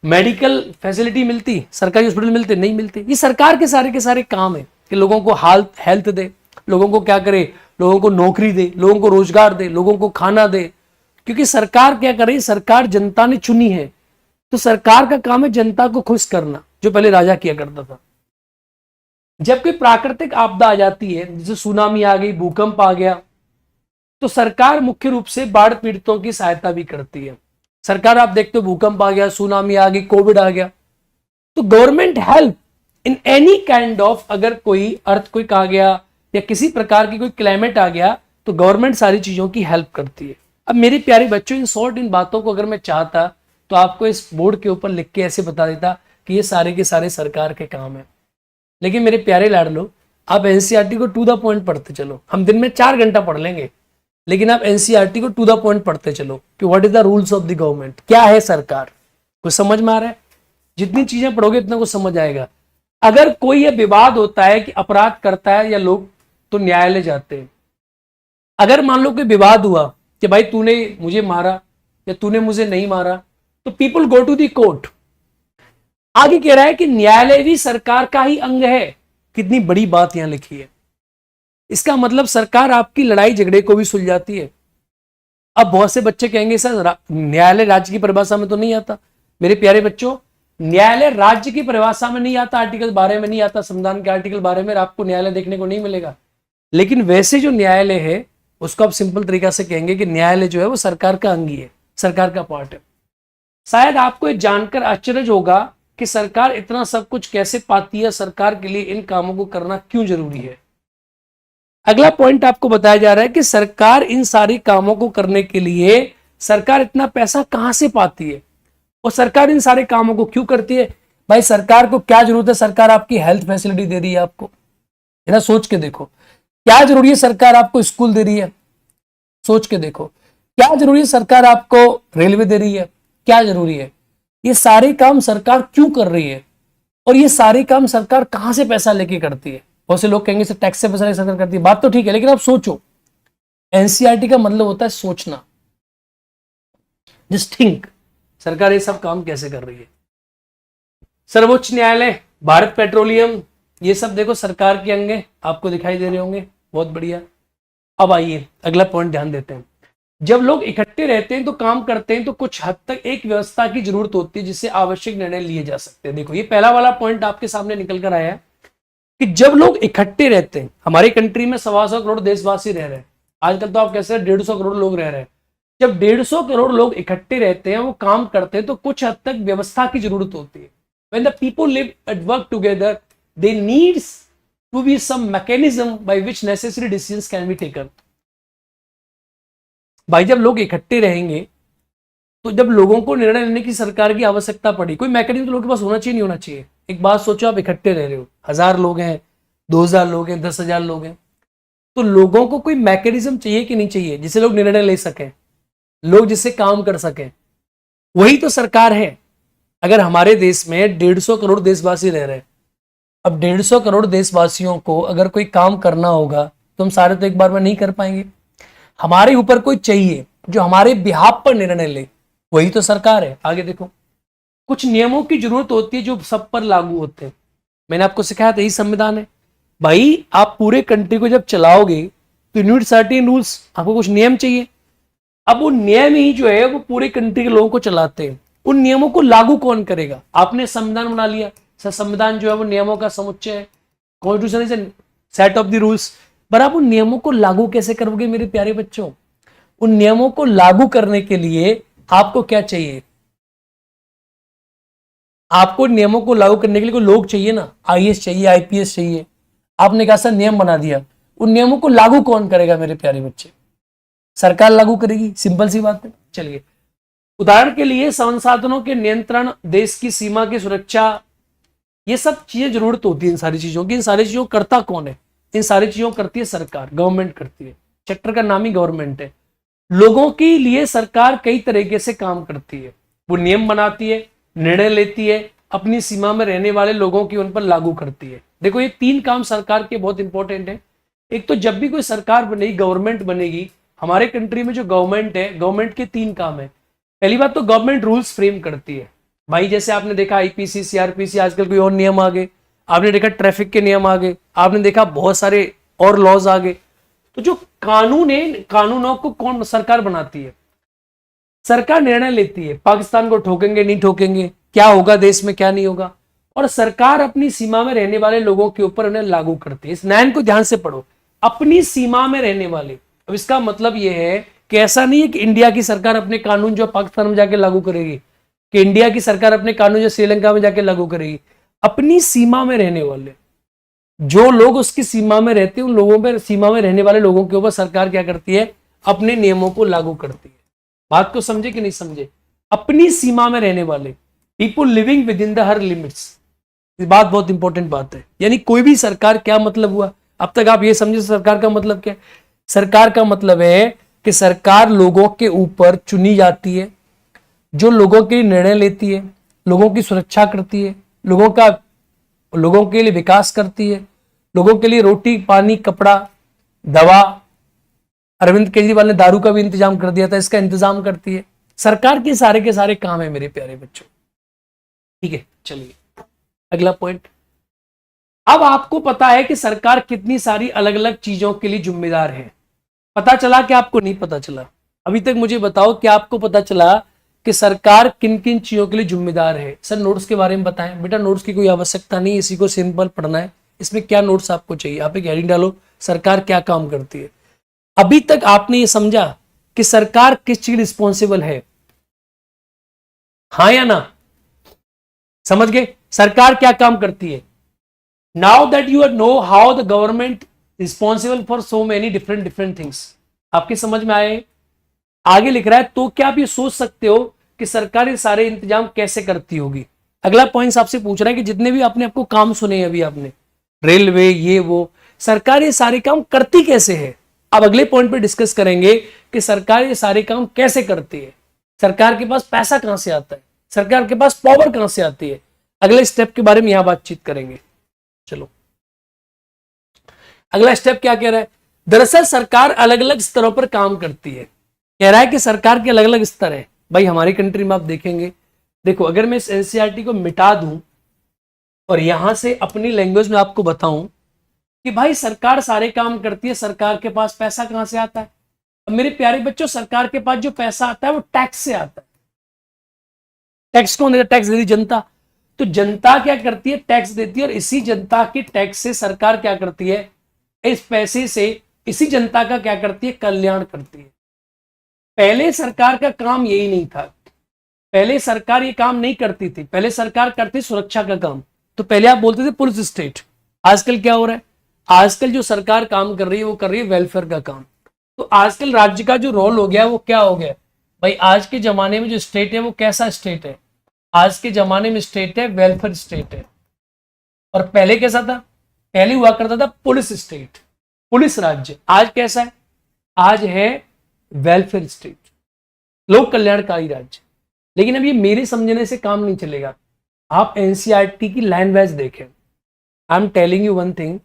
मेडिकल फैसिलिटी मिलती, सरकारी हॉस्पिटल मिलते? नहीं मिलते। ये सरकार के सारे काम है कि लोगों को हेल्थ दे, लोगों को क्या करे, लोगों को नौकरी दे, लोगों को रोजगार दे, लोगों को खाना दे। क्योंकि सरकार क्या करे, सरकार जनता ने चुनी है, तो सरकार का काम है जनता को खुश करना, जो पहले राजा किया करता था। जब कोई प्राकृतिक आपदा आ जाती है, जैसे सुनामी आ गई, भूकंप आ गया, तो सरकार मुख्य रूप से बाढ़ पीड़ितों की सहायता भी करती है। सरकार, आप देखते हो भूकंप आ गया, सुनामी आ गई, कोविड आ गया, तो government help in any kind of, अगर कोई अर्थक्वेक आ गया या किसी प्रकार की कोई क्लाइमेट आ गया, तो गवर्नमेंट सारी चीजों की हेल्प करती है। अब मेरे प्यारे बच्चों, इन शॉर्ट इन बातों को अगर मैं चाहता तो आपको इस बोर्ड के ऊपर लिख के ऐसे बता देता कि ये सारे के सारे सरकार के काम है। लेकिन मेरे प्यारे लाडलो, आप एनसीईआरटी को टू द पॉइंट पढ़ते चलो। हम दिन में 4 घंटा पढ़ लेंगे, लेकिन आप एनसीईआरटी को टू द पॉइंट पढ़ते चलो कि what is the rules of the government, क्या है सरकार। कुछ समझ में आ रहा है? जितनी चीजें पढ़ोगे इतना कुछ समझ आएगा। अगर कोई ये विवाद होता है कि अपराध करता है या लोग, तो न्यायालय जाते हैं। अगर मान लो कोई विवाद हुआ कि भाई तूने मुझे मारा या तूने मुझे नहीं मारा, तो people go to the court. आगे कह रहा है कि न्यायालय भी सरकार का ही अंग है। कितनी बड़ी बात यहां लिखी है। इसका मतलब सरकार आपकी लड़ाई झगड़े को भी सुलझाती है। अब बहुत से बच्चे कहेंगे सर न्यायालय राज्य की परिभाषा में तो नहीं आता। मेरे प्यारे बच्चों, न्यायालय राज्य की परिभाषा में नहीं आता, आर्टिकल 12 में नहीं आता, संविधान के आर्टिकल 12 में आपको न्यायालय देखने को नहीं मिलेगा। लेकिन वैसे जो न्यायालय है उसको आप सिंपल तरीका से कहेंगे कि न्यायालय जो है वो सरकार का अंग ही है। सरकार का पार्ट है। शायद आपको ये जानकर आश्चर्य होगा कि सरकार इतना सब कुछ कैसे पाती है, सरकार के लिए इन कामों को करना क्यों जरूरी है। अगला पॉइंट आपको बताया जा रहा है कि सरकार इन सारी कामों को करने के लिए सरकार इतना पैसा कहां से पाती है और सरकार इन सारे कामों को क्यों करती है। भाई सरकार को क्या जरूरत है, सरकार आपकी हेल्थ फैसिलिटी दे रही है आपको, है ना, सोच के देखो। क्या जरूरी है, सरकार आपको स्कूल दे रही है, सोच के देखो। क्या जरूरी है, सरकार आपको रेलवे दे रही है, क्या जरूरी है। ये सारे काम सरकार क्यों कर रही है और ये सारे काम सरकार कहां से पैसा लेके करती है। बहुत से लोग कहेंगे सर टैक्स से पैसा लेके सरकार करती है, बात तो ठीक है, लेकिन आप सोचो, एनसीईआरटी का मतलब होता है सोचना, जस्ट थिंक, सरकार ये सब काम कैसे कर रही है। सर्वोच्च न्यायालय, भारत पेट्रोलियम, ये सब देखो सरकार के अंग आपको दिखाई दे रहे होंगे, बहुत बढ़िया। अब आइए अगला पॉइंट ध्यान देते हैं। जब लोग इकट्ठे रहते हैं तो काम करते हैं तो कुछ हद तक एक व्यवस्था की जरूरत होती है जिससे आवश्यक निर्णय लिए जा सकते हैं। देखो ये पहला वाला पॉइंट आपके सामने निकल कर आया है कि जब लोग इकट्ठे रहते हैं, हमारी कंट्री में 125 करोड़ देशवासी रह रहे हैं, आजकल तो आप कैसे 150 करोड़ लोग रह रहे हैं। जब 150 करोड़ लोग इकट्ठे रहते हैं, वो काम करते हैं तो कुछ हद तक व्यवस्था की जरूरत होती है। When the people live and work together, there needs to be some mechanism by which necessary decisions can be taken. भाई जब लोग इकट्ठे रहेंगे तो जब लोगों को निर्णय लेने की सरकार की आवश्यकता पड़ी, कोई मैकेनिज्म तो लोगों के पास होना चाहिए, नहीं होना चाहिए। एक बात सोचो, आप इकट्ठे रह रहे हो, 1000 लोग हैं, 2000 लोग हैं, 10,000 लोग हैं, तो लोगों को कोई मैकेनिज्म चाहिए कि नहीं चाहिए जिससे लोग निर्णय ले सकें, लोग जिससे काम कर सकें। वही तो सरकार है। अगर हमारे देश में 150 करोड़ देशवासी रह रहे हैं, अब 150 करोड़ देशवासियों को अगर कोई काम करना होगा तो हम सारे तो एक बार में नहीं कर पाएंगे। हमारे ऊपर कोई चाहिए जो हमारे बिहाफ पर निर्णय ले, वही तो सरकार है। आगे देखो, कुछ नियमों की जरूरत होती है जो सब पर लागू होते हैं। मैंने आपको सिखाया था यही संविधान है। भाई आप पूरे कंट्री को जब चलाओगे तो यू नीड सर्टेन रूल्स, आपको कुछ नियम चाहिए। अब वो नियम ही जो है वो पूरे कंट्री के लोगों को चलाते हैं। उन नियमों को लागू कौन करेगा। आपने संविधान बना लिया, सर संविधान जो है वो नियमों का समुच्चय है, constitution is a set of the rules, पर आप उन नियमों को लागू कैसे करोगे मेरे प्यारे बच्चों। उन नियमों को लागू करने के लिए आपको क्या चाहिए, आपको नियमों को लागू करने के लिए कोई लोग चाहिए ना, आईएएस चाहिए, आईपीएस चाहिए। आपने कहा सर नियम बना दिया, उन नियमों को लागू कौन करेगा मेरे प्यारे बच्चे, सरकार लागू करेगी, सिंपल सी बात है। चलिए उदाहरण के लिए संसाधनों के नियंत्रण, देश की सीमा की सुरक्षा, ये सब चीजें जरूरत होती है इन सारी चीजों की। इन सारी चीजों करता कौन है, इन सारी चीजों करती है सरकार, गवर्नमेंट करती है। चैप्टर का नाम ही गवर्नमेंट है। लोगों के लिए सरकार कई तरीके से काम करती है, वो नियम बनाती है, निर्णय लेती है, अपनी सीमा में रहने वाले लोगों की उन पर लागू करती है। देखो ये 3 काम सरकार के बहुत इंपॉर्टेंट है। एक तो जब भी कोई सरकार बनेगी, गवर्नमेंट बनेगी, हमारे कंट्री में जो गवर्नमेंट है, गवर्नमेंट के 3 काम है। पहली बात तो गवर्नमेंट रूल्स फ्रेम करती है। भाई जैसे आपने देखा आईपीसी, सीआरपीसी, आजकल कोई और नियम आ गए, आपने देखा ट्रैफिक के नियम आ गए, आपने देखा बहुत सारे और लॉज आ गए। तो जो कानून है, कानूनों को कौन सरकार बनाती है, सरकार निर्णय लेती है, पाकिस्तान को ठोकेंगे नहीं ठोकेंगे, क्या होगा देश में क्या नहीं होगा, और सरकार अपनी सीमा में रहने वाले लोगों के ऊपर उन्हें लागू करती है। इस लाइन को ध्यान से पढ़ो, अपनी सीमा में रहने वाले। अब इसका मतलब यह है कि ऐसा नहीं है कि इंडिया की सरकार अपने कानून जो पाकिस्तान में जाके लागू करेगी, कि इंडिया की सरकार अपने कानून जो श्रीलंका में जाके लागू करेगी। अपनी सीमा में रहने वाले जो लोग उसकी सीमा में रहते हैं, उन लोगों पर, सीमा में रहने वाले लोगों के ऊपर सरकार क्या करती है, अपने नियमों को लागू करती है। बात को समझे कि नहीं समझे, अपनी सीमा में रहने वाले, people living with in the her limits. ये बात बहुत इंपॉर्टेंट बात है। यानी कोई भी सरकार, क्या मतलब हुआ, अब तक आप ये समझे सरकार का मतलब क्या है। सरकार का मतलब है कि सरकार लोगों के ऊपर चुनी जाती है, जो लोगों के लिए निर्णय लेती है, लोगों की सुरक्षा करती है, लोगों के लिए विकास करती है, लोगों के लिए रोटी पानी कपड़ा दवा, अरविंद केजरीवाल ने दारू का भी इंतजाम कर दिया था, इसका इंतजाम करती है। सरकार के सारे काम है मेरे प्यारे बच्चों। ठीक है, चलिए अगला पॉइंट। अब आपको पता है कि सरकार कितनी सारी अलग अलग चीजों के लिए जिम्मेदार है। पता चला कि आपको नहीं पता चला? अभी तक मुझे बताओ कि आपको पता चला कि सरकार किन किन चीजों के लिए जिम्मेदार है। सर नोट्स के बारे में बताएं। बेटा नोट्स की कोई आवश्यकता नहीं, इसी को सिंपल पढ़ना है। इसमें क्या नोट्स आपको चाहिए, आप एक हेडिंग डालो, सरकार क्या काम करती है। अभी तक आपने ये समझा कि सरकार किस चीज रिस्पॉन्सिबल है, हाँ या ना? समझ गए सरकार क्या काम करती है? Now that you know how the government responsible for so many different things, आपकी समझ में आए? आगे लिख रहा है तो क्या आप ये सोच सकते हो कि सरकार ये सारे इंतजाम कैसे करती होगी? अगला पॉइंट आपसे पूछ रहा है कि जितने भी आपने आपको काम सुने अभी आपने, रेलवे ये वो, सरकार ये सारे काम करती कैसे है? अब अगले पॉइंट पे डिस्कस करेंगे कि सरकार ये सारे काम कैसे करती है, सरकार के पास पैसा कहां से आता है, सरकार के पास पावर कहां से आती है। अगले स्टेप के बारे में यहां बातचीत करेंगे। चलो अगला स्टेप क्या कह रहा है? दरअसल सरकार अलग अलग स्तरों पर काम करती है। कह रहा है कि सरकार के अलग अलग स्तर है। भाई हमारी कंट्री में आप देखेंगे, देखो अगर मैं इस एनसीईआरटी को मिटा दूं और यहां से अपनी लैंग्वेज में आपको बताऊं कि भाई सरकार सारे काम करती है, सरकार के पास पैसा कहां से आता है? अब मेरे प्यारे बच्चों, सरकार के पास जो पैसा आता है वो टैक्स से आता है। टैक्स कौन देता? टैक्स देती जनता। तो जनता क्या करती है? टैक्स देती है, और इसी जनता के टैक्स से सरकार क्या करती है? इस पैसे से इसी जनता का क्या करती है? कल्याण करती है। पहले सरकार का काम यही नहीं था। पहले सरकार ये काम नहीं करती थी, पहले सरकार करती सुरक्षा का काम। तो पहले आप बोलते थे पुलिस स्टेट। आजकल क्या हो रहा है? आजकल जो सरकार काम कर रही है वो कर रही है वेलफेयर का काम। तो आजकल राज्य का जो रोल हो गया वो क्या हो गया भाई? आज के जमाने में जो स्टेट है वो कैसा स्टेट है? आज के जमाने में स्टेट है वेलफेयर स्टेट है। और पहले कैसा था? पहले हुआ करता था पुलिस स्टेट, पुलिस राज्य। आज कैसा है? आज है वेलफेयर स्टेट, लोक कल्याणकारी राज्य। लेकिन अब ये मेरे समझने से काम नहीं चलेगा। आप एनसीईआरटी की लैंग्वेज देखें। I am telling you one thing,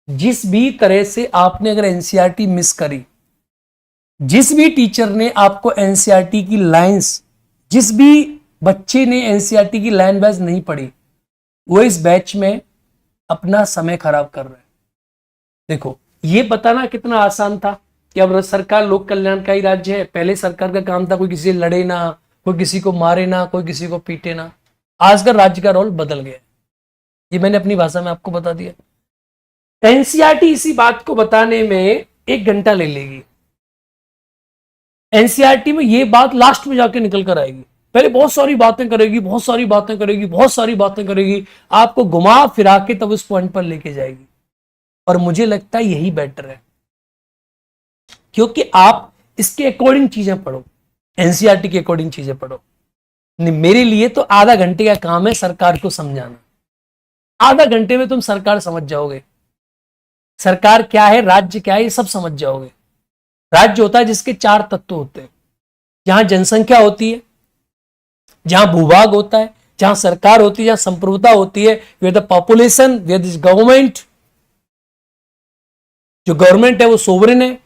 जिस भी तरह से आपने अगर एनसीईआरटी मिस करी, जिस भी टीचर ने आपको एनसीईआरटी की लाइंस, जिस भी बच्चे ने एनसीईआरटी की लैंग्वेज नहीं पढ़ी, वो इस बैच में अपना समय खराब कर रहे हैं। देखो ये बताना कितना आसान था कि अब सरकार लोक कल्याणकारी राज्य है। पहले सरकार का काम था कोई किसी से लड़े ना, कोई किसी को मारे ना, कोई किसी को पीटे ना। आज का राज्य का रोल बदल गया। ये मैंने अपनी भाषा में आपको बता दिया। एनसीईआरटी इसी बात को बताने में 1 घंटा ले लेगी। एनसीईआरटी में ये बात लास्ट में जाके निकल कर आएगी। पहले बहुत सारी बातें करेगी, बहुत सारी बातें करेगी, बहुत सारी बातें करेगी, आपको घुमा फिरा के तब उस पॉइंट पर लेके जाएगी। और मुझे लगता है यही बेटर है, क्योंकि आप इसके अकॉर्डिंग चीजें पढ़ो, एनसीईआरटी के अकॉर्डिंग चीजें पढ़ो। मेरे लिए तो आधा घंटे का काम है सरकार को समझाना। आधा घंटे में तुम सरकार समझ जाओगे, सरकार क्या है, राज्य क्या है, ये सब समझ जाओगे। राज्य होता है जिसके 4 तत्व होते हैं। जहां जनसंख्या होती है, जहां भूभाग होता है, जहां सरकार होती है, जहां संप्रभुता होती है, way the population, way this government. जो गवर्नमेंट है वो सोवरेन है,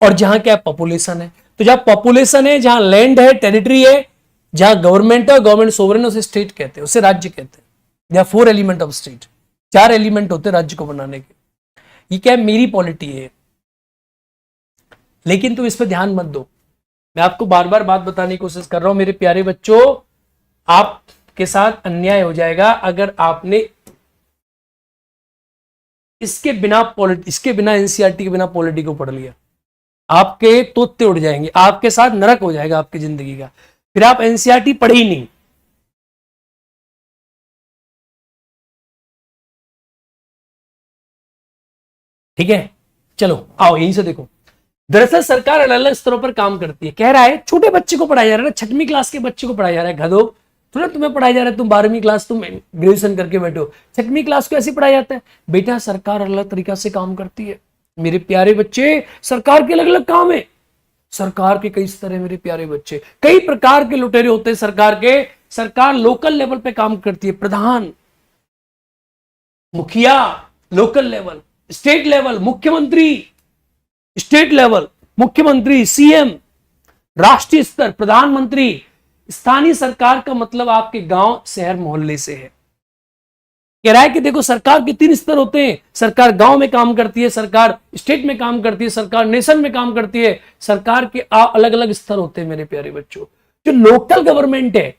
और जहां क्या पॉपुलेशन है। तो जहां पॉपुलेशन है, जहां लैंड है, टेरिटरी है, जहां गवर्नमेंट है, गवर्नमेंट सोवरेन है, उसे स्टेट कहते हैं, उसे राज्य कहते हैं। या 4 एलिमेंट ऑफ स्टेट, 4 एलिमेंट होते हैं राज्य को बनाने के। ये क्या है? मेरी पॉलिटी है, लेकिन तुम इस पर ध्यान मत दो। मैं आपको बार बार बात बताने की कोशिश कर रहा हूं मेरे प्यारे बच्चों, आपके साथ अन्याय हो जाएगा अगर आपने इसके बिना एनसीईआरटी के बिना पॉलिटी को पढ़ लिया। आपके तोते उड़ जाएंगे, आपके साथ नरक हो जाएगा आपकी जिंदगी का। फिर आप एनसीईआरटी पढ़े ही नहीं। ठीक है, चलो आओ यहीं से देखो। दरअसल सरकार अलग अलग स्तरों पर काम करती है। कह रहा है छोटे बच्चे को पढ़ाया जा रहा है, 6वीं क्लास के बच्चे को पढ़ाया जा रहा है। गधो, थोड़ा तुम्हें पढ़ाया जा रहा है, तुम 12वीं क्लास, तुम ग्रेजुएशन करके बैठे हो, 6वीं क्लास को ऐसे पढ़ाया जाता है? बेटा सरकार अलग अलग तरीका से काम करती है मेरे प्यारे बच्चे। सरकार के अलग अलग काम है, सरकार के कई स्तर है मेरे प्यारे बच्चे, कई प्रकार के लुटेरे होते हैं सरकार के। सरकार लोकल लेवल पे काम करती है, प्रधान, मुखिया लोकल लेवल, स्टेट लेवल मुख्यमंत्री, स्टेट लेवल मुख्यमंत्री, सीएम, राष्ट्रीय स्तर प्रधानमंत्री। स्थानीय सरकार का मतलब आपके गांव, शहर, मोहल्ले से है। कह रहा है कि देखो सरकार के 3 स्तर होते हैं। सरकार गांव में काम करती है, सरकार स्टेट में काम करती है, सरकार नेशन में काम करती है। सरकार के अलग अलग स्तर होते हैं मेरे प्यारे बच्चों। जो लोकल गवर्नमेंट है,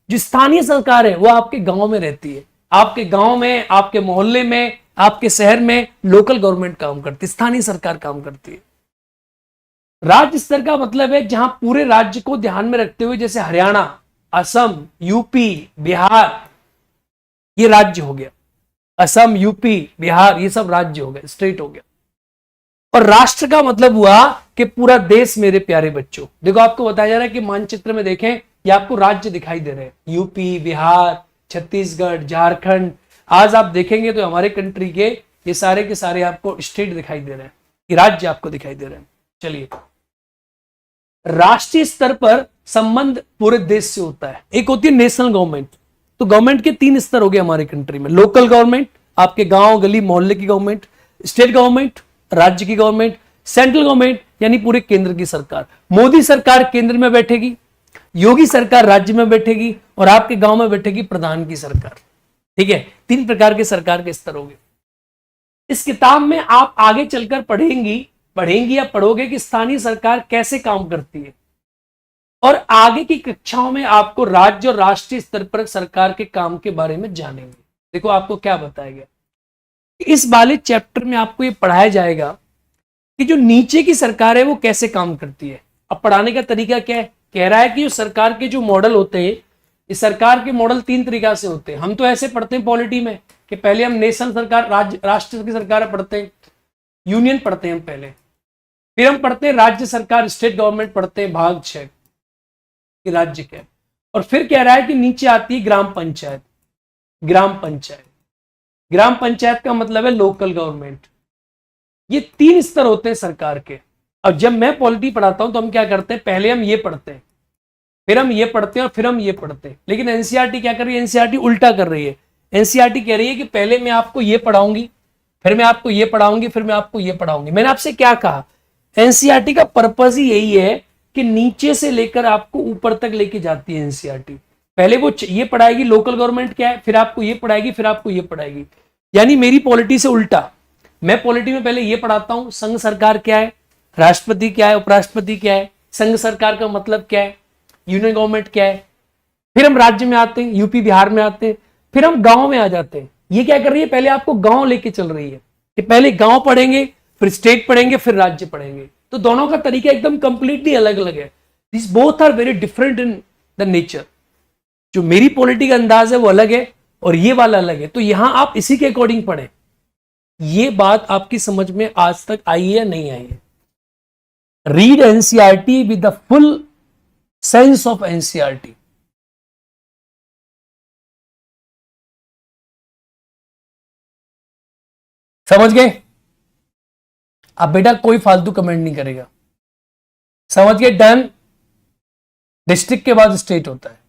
जो स्थानीय सरकार है, वो आपके गांव में रहती है। आपके गांव में, आपके मोहल्ले में, आपके शहर में लोकल गवर्नमेंट काम करती है, स्थानीय सरकार काम करती है। राज्य स्तर का मतलब है जहां पूरे राज्य को ध्यान में रखते हुए, जैसे हरियाणा, असम, यूपी, बिहार, ये राज्य हो गया। असम, यूपी, बिहार, ये सब राज्य हो गए, स्टेट हो गया। और राष्ट्र का मतलब हुआ कि पूरा देश मेरे प्यारे बच्चों। देखो आपको बताया जा रहा है कि मानचित्र में देखें, ये आपको राज्य दिखाई दे रहे हैं, यूपी, बिहार, छत्तीसगढ़, झारखंड। आज आप देखेंगे तो हमारे कंट्री के ये सारे के सारे आपको स्टेट दिखाई दे रहे हैं, ये राज्य आपको दिखाई दे रहे हैं। चलिए, राष्ट्रीय स्तर पर संबंध पूरे देश से होता है। एक होती है नेशनल गवर्नमेंट। तो गवर्नमेंट के 3 स्तर हो गए हमारे कंट्री में। लोकल गवर्नमेंट, आपके गांव गली मोहल्ले की गवर्नमेंट। स्टेट गवर्नमेंट, राज्य की गवर्नमेंट। सेंट्रल गवर्नमेंट यानी पूरे केंद्र की सरकार। मोदी सरकार केंद्र में बैठेगी, योगी सरकार राज्य में बैठेगी, और आपके गांव में बैठेगी प्रधान की सरकार। ठीक है, 3 प्रकार के सरकार के स्तर हो गए। इस किताब में आप आगे चलकर पढ़ेंगी या पढ़ोगे कि स्थानीय सरकार कैसे काम करती है, और आगे की कक्षाओं में आपको राज्य और राष्ट्रीय स्तर पर सरकार के काम के बारे में जानेंगे। देखो आपको क्या बताया गया, इस वाले चैप्टर में आपको ये पढ़ाया जाएगा कि जो नीचे की सरकार है वो कैसे काम करती है। अब पढ़ाने का तरीका क्या है, कह रहा है कि जो सरकार के जो मॉडल होते हैं, इस सरकार के मॉडल 3 तरीका से होते हैं। हम तो ऐसे पढ़ते हैं पॉलिटी में कि पहले हम नेशनल सरकार, राष्ट्र की सरकार पढ़ते हैं, यूनियन पढ़ते हैं हम पहले, फिर हम पढ़ते हैं राज्य सरकार, स्टेट गवर्नमेंट पढ़ते हैं, भाग 6 कि राज्य क्या है, और फिर कह रहा है कि नीचे आती है ग्राम पंचायत। ग्राम पंचायत, ग्राम पंचायत का मतलब है लोकल गवर्नमेंट। ये 3 स्तर होते हैं सरकार के। अब जब मैं पॉलिटी पढ़ाता हूं तो हम क्या करते हैं, पहले हम ये पढ़ते हैं, फिर हम ये पढ़ते हैं, और फिर हम ये पढ़ते हैं। लेकिन एनसीईआरटी क्या कर रही है, एनसीईआरटी उल्टा कर रही है। एनसीईआरटी कह रही है कि पहले मैं आपको ये पढ़ाऊंगी, फिर मैं आपको ये पढ़ाऊंगी, फिर मैं आपको ये पढ़ाऊंगी। मैंने आपसे क्या कहा, एनसीईआरटी का पर्पस ही यही है कि नीचे से लेकर आपको ऊपर तक लेके जाती है एनसीईआरटी। पहले वो ये पढ़ाएगी लोकल गवर्नमेंट क्या है, फिर आपको ये पढ़ाएगी, फिर आपको ये पढ़ाएगी। यानी मेरी पॉलिटी से उल्टा, मैं पॉलिटी में पहले ये पढ़ाता हूं संघ सरकार क्या है, राष्ट्रपति क्या है, उपराष्ट्रपति क्या है, संघ सरकार का मतलब क्या है, यूनियन गवर्नमेंट क्या है, फिर हम राज्य में आते हैं, यूपी बिहार में आते हैं, फिर हम गांव में आ जाते हैं। ये क्या कर रही है, पहले आपको गांव लेके चल रही है कि पहले गांव पढ़ेंगे, फिर स्टेट पढ़ेंगे, फिर राज्य पढ़ेंगे। तो दोनों का तरीका एकदम कंप्लीटली अलग अलग है। This both are very different in the nature. जो मेरी पॉलिटी का अंदाज है वो अलग है, और ये वाला अलग है। तो यहां आप इसी के अकॉर्डिंग पढ़ें। ये बात आपकी समझ में आज तक आई है या नहीं आई है? Read NCERT with the full sense of NCERT. समझ गए? अब बेटा कोई फालतू कमेंट नहीं करेगा। समझ गए? डन। डिस्ट्रिक्ट के बाद स्टेट होता है।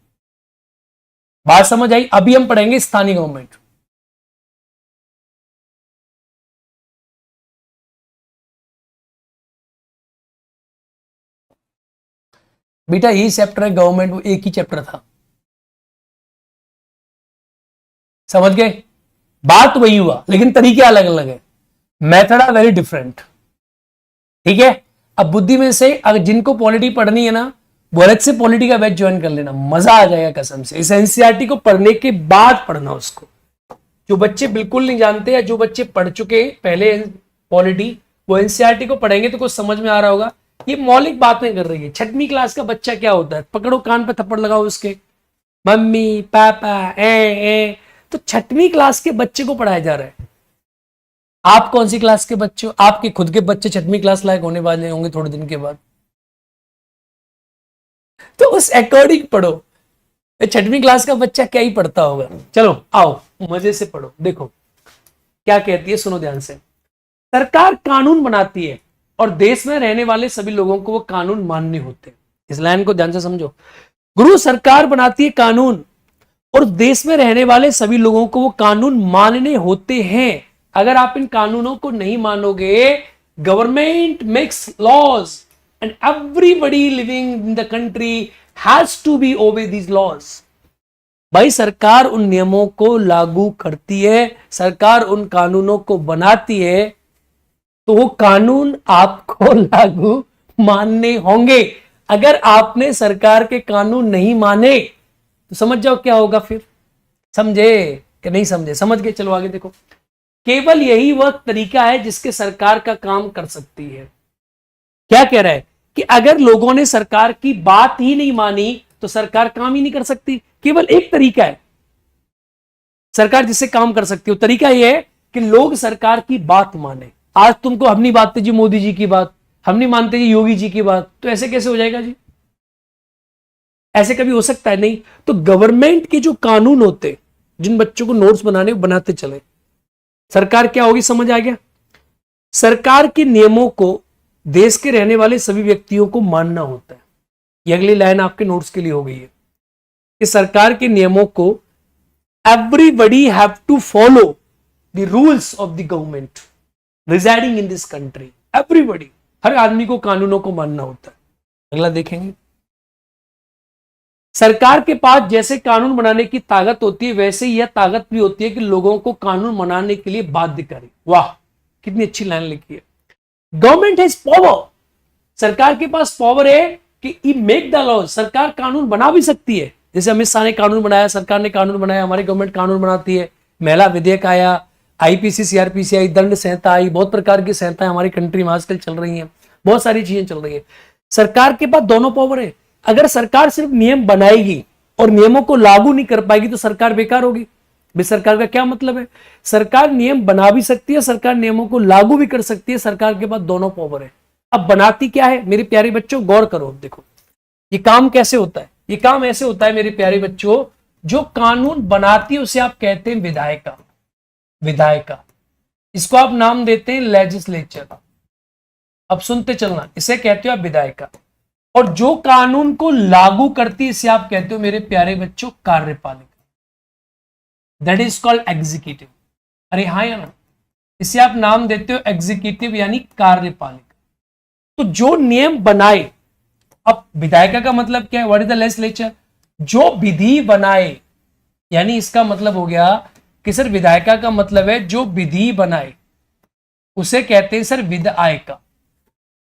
बात समझ आई? अभी हम पढ़ेंगे स्थानीय गवर्नमेंट। बेटा यही चैप्टर है गवर्नमेंट, वो एक ही चैप्टर था। समझ गए? बात वही हुआ, लेकिन तरीके अलग अलग है। Method are very different. ठीक है? अब बुद्धि में से अगर जिनको पॉलिटी पढ़नी है ना, वो अलग से पॉलिटी का बैच ज्वाइन कर लेना, मजा आ जाएगा कसम से। इस एनसीईआरटी को पढ़ने के बाद पढ़ना उसको। जो बच्चे बिल्कुल नहीं जानते या जो बच्चे पढ़ चुके पहले पॉलिटी, वो एनसीईआरटी को पढ़ेंगे तो कुछ समझ में आ रहा होगा। ये मौलिक बातें कर रही है। 6वीं क्लास का बच्चा क्या होता है, पकड़ो कान पे थप्पड़ लगाओ उसके, मम्मी पापा ए। तो 6वीं क्लास के बच्चे को पढ़ाया जा रहा है। आप कौन सी क्लास के बच्चे हो? आपके खुद के बच्चे 6वीं क्लास लायक होने वाले होंगे थोड़े दिन के बाद, तो उस अकॉर्डिंग पढ़ो। 6वीं क्लास का बच्चा क्या ही पढ़ता होगा। चलो आओ मजे से पढ़ो। देखो क्या कहती है, सुनो ध्यान से। सरकार कानून बनाती है और देश में रहने वाले सभी लोगों को वो कानून मानने होते हैं। इस लाइन को ध्यान से समझो। गुरु सरकार बनाती है कानून और देश में रहने वाले सभी लोगों को वो कानून मानने होते हैं। अगर आप इन कानूनों को नहीं मानोगे, government makes laws and everybody living in the country has to be obey these laws. भाई सरकार उन नियमों को लागू करती है, सरकार उन कानूनों को बनाती है, तो वो कानून आपको लागू मानने होंगे। अगर आपने सरकार के कानून नहीं माने तो समझ जाओ क्या होगा फिर। समझे कि नहीं समझे? समझ गए? चलो आगे देखो। केवल यही वह तरीका है जिसके सरकार का काम कर सकती है। क्या कह रहा है? कि अगर लोगों ने सरकार की बात ही नहीं मानी तो सरकार काम ही नहीं कर सकती। केवल एक तरीका है सरकार जिससे काम कर सकती है, तरीका यह है कि लोग सरकार की बात माने। आज तुमको हम नहीं मानते जी मोदी जी की बात, हम नहीं मानते जी योगी जी की बात, तो ऐसे कैसे हो जाएगा जी? ऐसे कभी हो सकता है? नहीं। तो गवर्नमेंट के जो कानून होते, जिन बच्चों को नोट्स बनाने बनाते चले, सरकार क्या होगी समझ आ गया? सरकार के नियमों को देश के रहने वाले सभी व्यक्तियों को मानना होता है। ये अगली लाइन आपके नोट्स के लिए हो गई है कि सरकार के नियमों को everybody have to follow the rules of the government residing in this country. Everybody, हर आदमी को कानूनों को मानना होता है। अगला देखेंगे, सरकार के पास जैसे कानून बनाने की ताकत होती है वैसे ही यह ताकत भी होती है कि लोगों को कानून बनाने के लिए बाध्य करे। वाह, कितनी अच्छी लाइन लिखी है। गवर्नमेंट हैज पावर, सरकार के पास पावर है कि ई मेक द लॉ, सरकार कानून बना भी सकती है। जैसे अमित शाह ने कानून बनाया, सरकार ने कानून बनाया, हमारी गवर्नमेंट कानून बनाती है। महिला विधेयक आया, आईपीसी सीआरपीसी आई, दंड संहिता आई, बहुत प्रकार की संहिताएं हमारी कंट्री में आजकल चल रही हैं, बहुत सारी चीजें चल रही है। सरकार के पास दोनों पावर है। अगर सरकार सिर्फ नियम बनाएगी और नियमों को लागू नहीं कर पाएगी तो सरकार बेकार होगी। भाई सरकार का क्या मतलब है? सरकार नियम बना भी सकती है, सरकार नियमों को लागू भी कर सकती है, सरकार के पास दोनों पावर है। अब बनाती क्या है मेरे प्यारे बच्चों, गौर करो। देखो ये काम कैसे होता है। ये काम ऐसे होता है मेरे प्यारे बच्चों, जो कानून बनाती है उसे आप कहते हैं विधायिका। विधायिका, इसको आप नाम देते हैं लेजिस्लेचर। अब सुनते चलना, इसे कहते हो आप विधायिका। और जो कानून को लागू करती है इसे आप कहते हो मेरे प्यारे बच्चों कार्यपालिका। That is called executive. अरे हाँ या ना, इसे आप नाम देते हो एग्जीक्यूटिव यानी कार्यपालिका। तो जो नियम बनाए, अब विधायिका का मतलब क्या है? What is the legislature? जो विधि बनाए, यानी इसका मतलब हो गया कि सर विधायिका का मतलब है जो विधि बनाए, उसे कहते हैं सर विधायिका।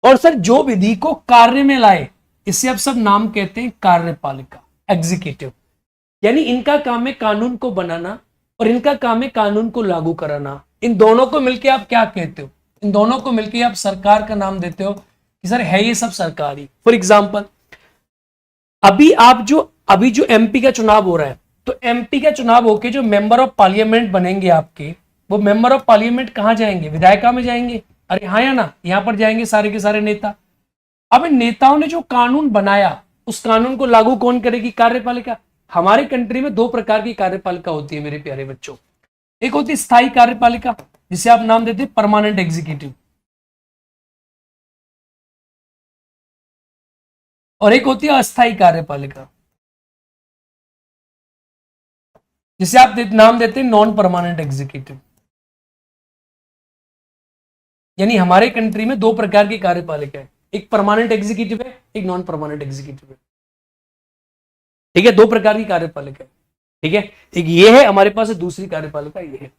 और सर जो विधि को कार्य में लाए, इसे आप सब नाम कहते हैं कार्यपालिका, एग्जीक्यूटिव। यानी इनका काम है कानून को बनाना और इनका काम है कानून को लागू कराना। इन दोनों को मिलकर आप क्या कहते हो? इन दोनों को मिलकर आप सरकार का नाम देते हो कि सर है ये सब सरकारी। फॉर एग्जाम्पल, अभी जो एमपी का चुनाव हो रहा है, तो एमपी का चुनाव होके जो मेंबर ऑफ पार्लियामेंट बनेंगे आपके, वो मेंबर ऑफ पार्लियामेंट कहां जाएंगे? विधायिका में जाएंगे। अरे हाँ या ना, यहां पर जाएंगे सारे के सारे नेता। अब इन नेताओं ने जो कानून बनाया, उस कानून को लागू कौन करेगी? कार्यपालिका। हमारे कंट्री में दो प्रकार की कार्यपालिका होती है मेरे प्यारे बच्चों। एक होती है स्थायी कार्यपालिका, जिसे आप नाम देते हैं परमानेंट एग्जीक्यूटिव, और एक होती है अस्थायी कार्यपालिका, जिसे आप नाम देते हैं नॉन परमानेंट एग्जीक्यूटिव। यानी हमारे कंट्री में दो प्रकार की कार्यपालिका है, एक परमानेंट एग्जीक्यूटिव है, एक नॉन परमानेंट एग्जीक्यूटिव है। ठीक है, दो प्रकार की कार्यपालिका है। ठीक है, एक ये है हमारे पास, दूसरी कार्यपालिका ये है।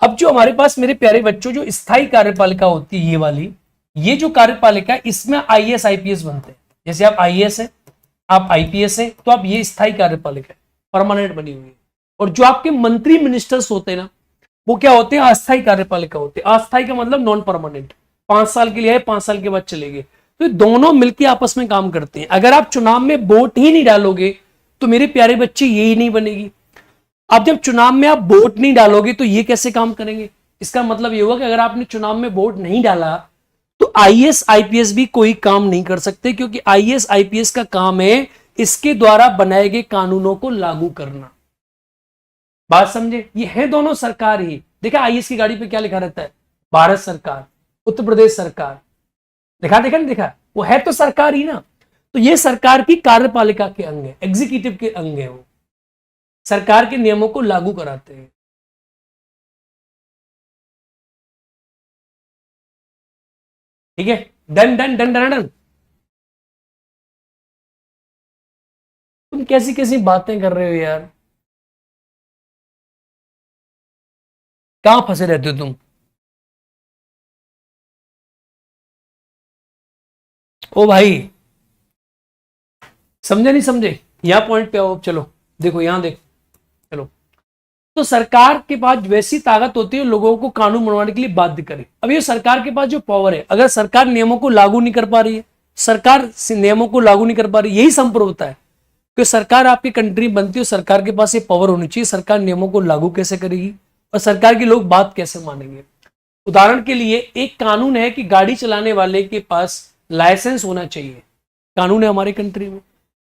अब जो हमारे पास मेरे प्यारे बच्चों जो स्थायी कार्यपालिका होती है, ये वाली, ये जो कार्यपालिका है, इसमें आईएएस आईपीएस बनते हैं। जैसे आप आईएएस है, आप आईपीएस है, तो आप ये स्थायी कार्यपालिका है, परमानेंट बनी हुई है। और जो आपके मंत्री मिनिस्टर्स होते हैं ना, वो क्या होते हैं? अस्थायी कार्यपालिका होते हैं। अस्थायी का मतलब नॉन परमानेंट, 5 साल के लिए है, 5 साल के बाद चले गए। तो दोनों मिलकर आपस में काम करते हैं। अगर आप चुनाव में वोट ही नहीं डालोगे तो मेरे प्यारे बच्चे यही नहीं बनेगी। अब जब चुनाव में आप वोट नहीं डालोगे तो ये कैसे काम करेंगे? इसका मतलब ये हुआ कि अगर आपने चुनाव में वोट नहीं डाला तो आईएएस आईपीएस भी कोई काम नहीं कर सकते, क्योंकि आईएएस आईपीएस का काम है इसके द्वारा बनाए गए कानूनों को लागू करना। बात समझे? ये है दोनों सरकार ही। देखा आईएएस की गाड़ी पे क्या लिखा रहता है? भारत सरकार, उत्तर प्रदेश सरकार। देखा नहीं देखा? वो है तो सरकार ही ना। तो ये सरकार की कार्यपालिका के अंग है, एग्जीक्यूटिव के अंग है। वो सरकार के नियमों को लागू कराते हैं। ठीक है, done done done done done. तुम कैसी कैसी बातें कर रहे हो यार, कहां फंसे रहते हो तुम? ओ भाई, समझे नहीं समझे? यहां पॉइंट पे आओ। चलो देखो, यहां देख, चलो। तो सरकार के पास वैसी ताकत होती है लोगों को कानून बनवाने के लिए बाध्य करे। अब ये सरकार के पास जो पावर है, अगर सरकार नियमों को लागू नहीं कर पा रही है, सरकार नियमों को लागू नहीं कर पा रही, यही संभव होता है कि सरकार आपकी कंट्री बनती है, सरकार के पास ये पावर होनी चाहिए, सरकार नियमों को लागू कैसे करेगी और सरकार के लोग बात कैसे मानेंगे। उदाहरण के लिए एक कानून है कि गाड़ी चलाने वाले के पास लाइसेंस होना चाहिए, कानून है हमारी कंट्री में।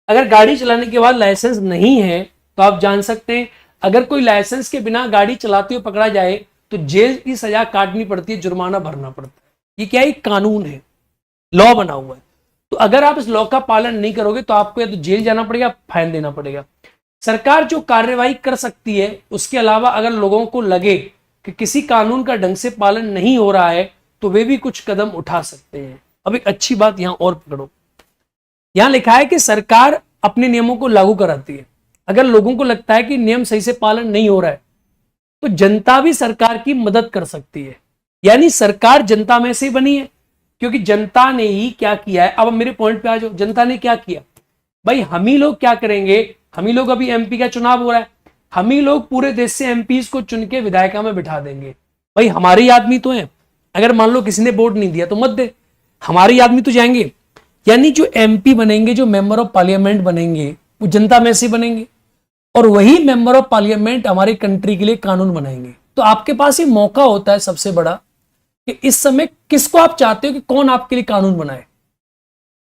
अगर गाड़ी चलाने के बाद लाइसेंस नहीं है तो आप जान सकते हैं अगर कोई लाइसेंस के बिना गाड़ी चलाते हुए पकड़ा जाए तो जेल की सजा काटनी पड़ती है, जुर्माना भरना पड़ता है। ये क्या एक कानून है, लॉ बना हुआ है। तो अगर आप इस लॉ का पालन नहीं करोगे तो आपको या तो जेल जाना पड़ेगा, फाइन देना पड़ेगा। सरकार जो कार्यवाही कर सकती है उसके अलावा अगर लोगों को लगे कि किसी कानून का ढंग से पालन नहीं हो रहा है तो वे भी कुछ कदम उठा सकते हैं। अब एक अच्छी बात यहां और पकड़ो, यहां लिखा है कि सरकार अपने नियमों को लागू कराती है। अगर लोगों को लगता है कि नियम सही से पालन नहीं हो रहा है तो जनता भी सरकार की मदद कर सकती है। यानी सरकार जनता में से ही बनी है, क्योंकि जनता ने ही क्या किया है। अब मेरे पॉइंट पे आ जाओ, जनता ने क्या किया भाई, हम ही लोग क्या करेंगे, हम ही लोग, अभी एमपी का चुनाव हो रहा है, हम ही लोग पूरे देश से एमपीज को चुन के विधायिका में बिठा देंगे। भाई हमारे ही आदमी तो हैं, अगर मान लो किसी ने वोट नहीं दिया तो मत दे, हमारे ही आदमी तो जाएंगे। यानी जो एमपी बनेंगे, जो मेंबर ऑफ पार्लियामेंट बनेंगे, वो जनता में से बनेंगे और वही मेंबर ऑफ पार्लियामेंट हमारी कंट्री के लिए कानून बनाएंगे। तो आपके पास ये मौका होता है सबसे बड़ा कि इस समय किसको आप चाहते हो कि कौन आपके लिए कानून बनाए।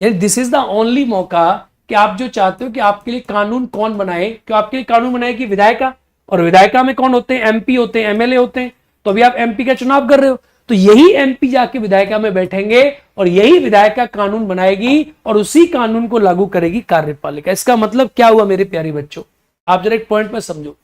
यानी दिस इज द ओनली मौका कि आप जो चाहते हो कि आपके लिए कानून कौन बनाए। क्यों आपके लिए कानून बनाएगी विधायिका, और विधायिका में कौन होते हैं, एमपी होते हैं, एमएलए होते हैं। तो अभी आप एमपी का चुनाव कर रहे हो तो यही एमपी जाके विधायिका में बैठेंगे और यही विधायिका कानून बनाएगी और उसी कानून को लागू करेगी कार्यपालिका। इसका मतलब क्या हुआ मेरे प्यारे बच्चों, आप जरा एक पॉइंट में समझो।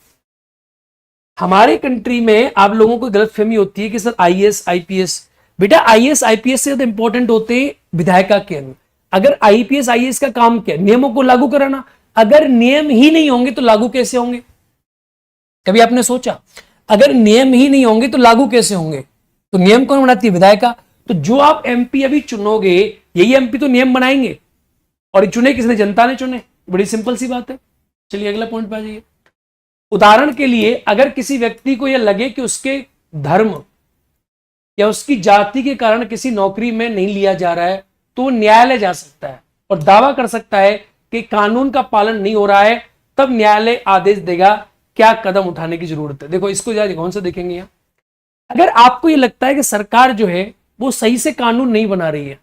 हमारे कंट्री में आप लोगों को गलतफहमी होती है कि सर आईएएस आईपीएस, बेटा आईएएस आईपीएस से ज्यादा इंपॉर्टेंट होते हैं विधायिका के अंदर। अगर आईपीएस आईएएस का काम क्या है, नियमों को लागू कराना। अगर नियम ही नहीं होंगे तो लागू कैसे होंगे, कभी आपने सोचा? अगर नियम ही नहीं होंगे तो लागू कैसे होंगे? तो नियम कौन बनाती है, विधायिका। तो जो आप एमपी अभी चुनोगे यही एमपी तो नियम बनाएंगे, और चुने किसने, जनता ने चुने। बड़ी सिंपल सी बात है। चलिए अगला पॉइंट पे आ जाइए। उदाहरण के लिए अगर किसी व्यक्ति को यह लगे कि उसके धर्म या उसकी जाति के कारण किसी नौकरी में नहीं लिया जा रहा है तो न्यायालय जा सकता है और दावा कर सकता है कि कानून का पालन नहीं हो रहा है। तब न्यायालय आदेश देगा क्या कदम उठाने की जरूरत है। देखो इसको जरा कौन से देखेंगे यहां। अगर आपको यह लगता है कि सरकार जो है वो सही से कानून नहीं बना रही है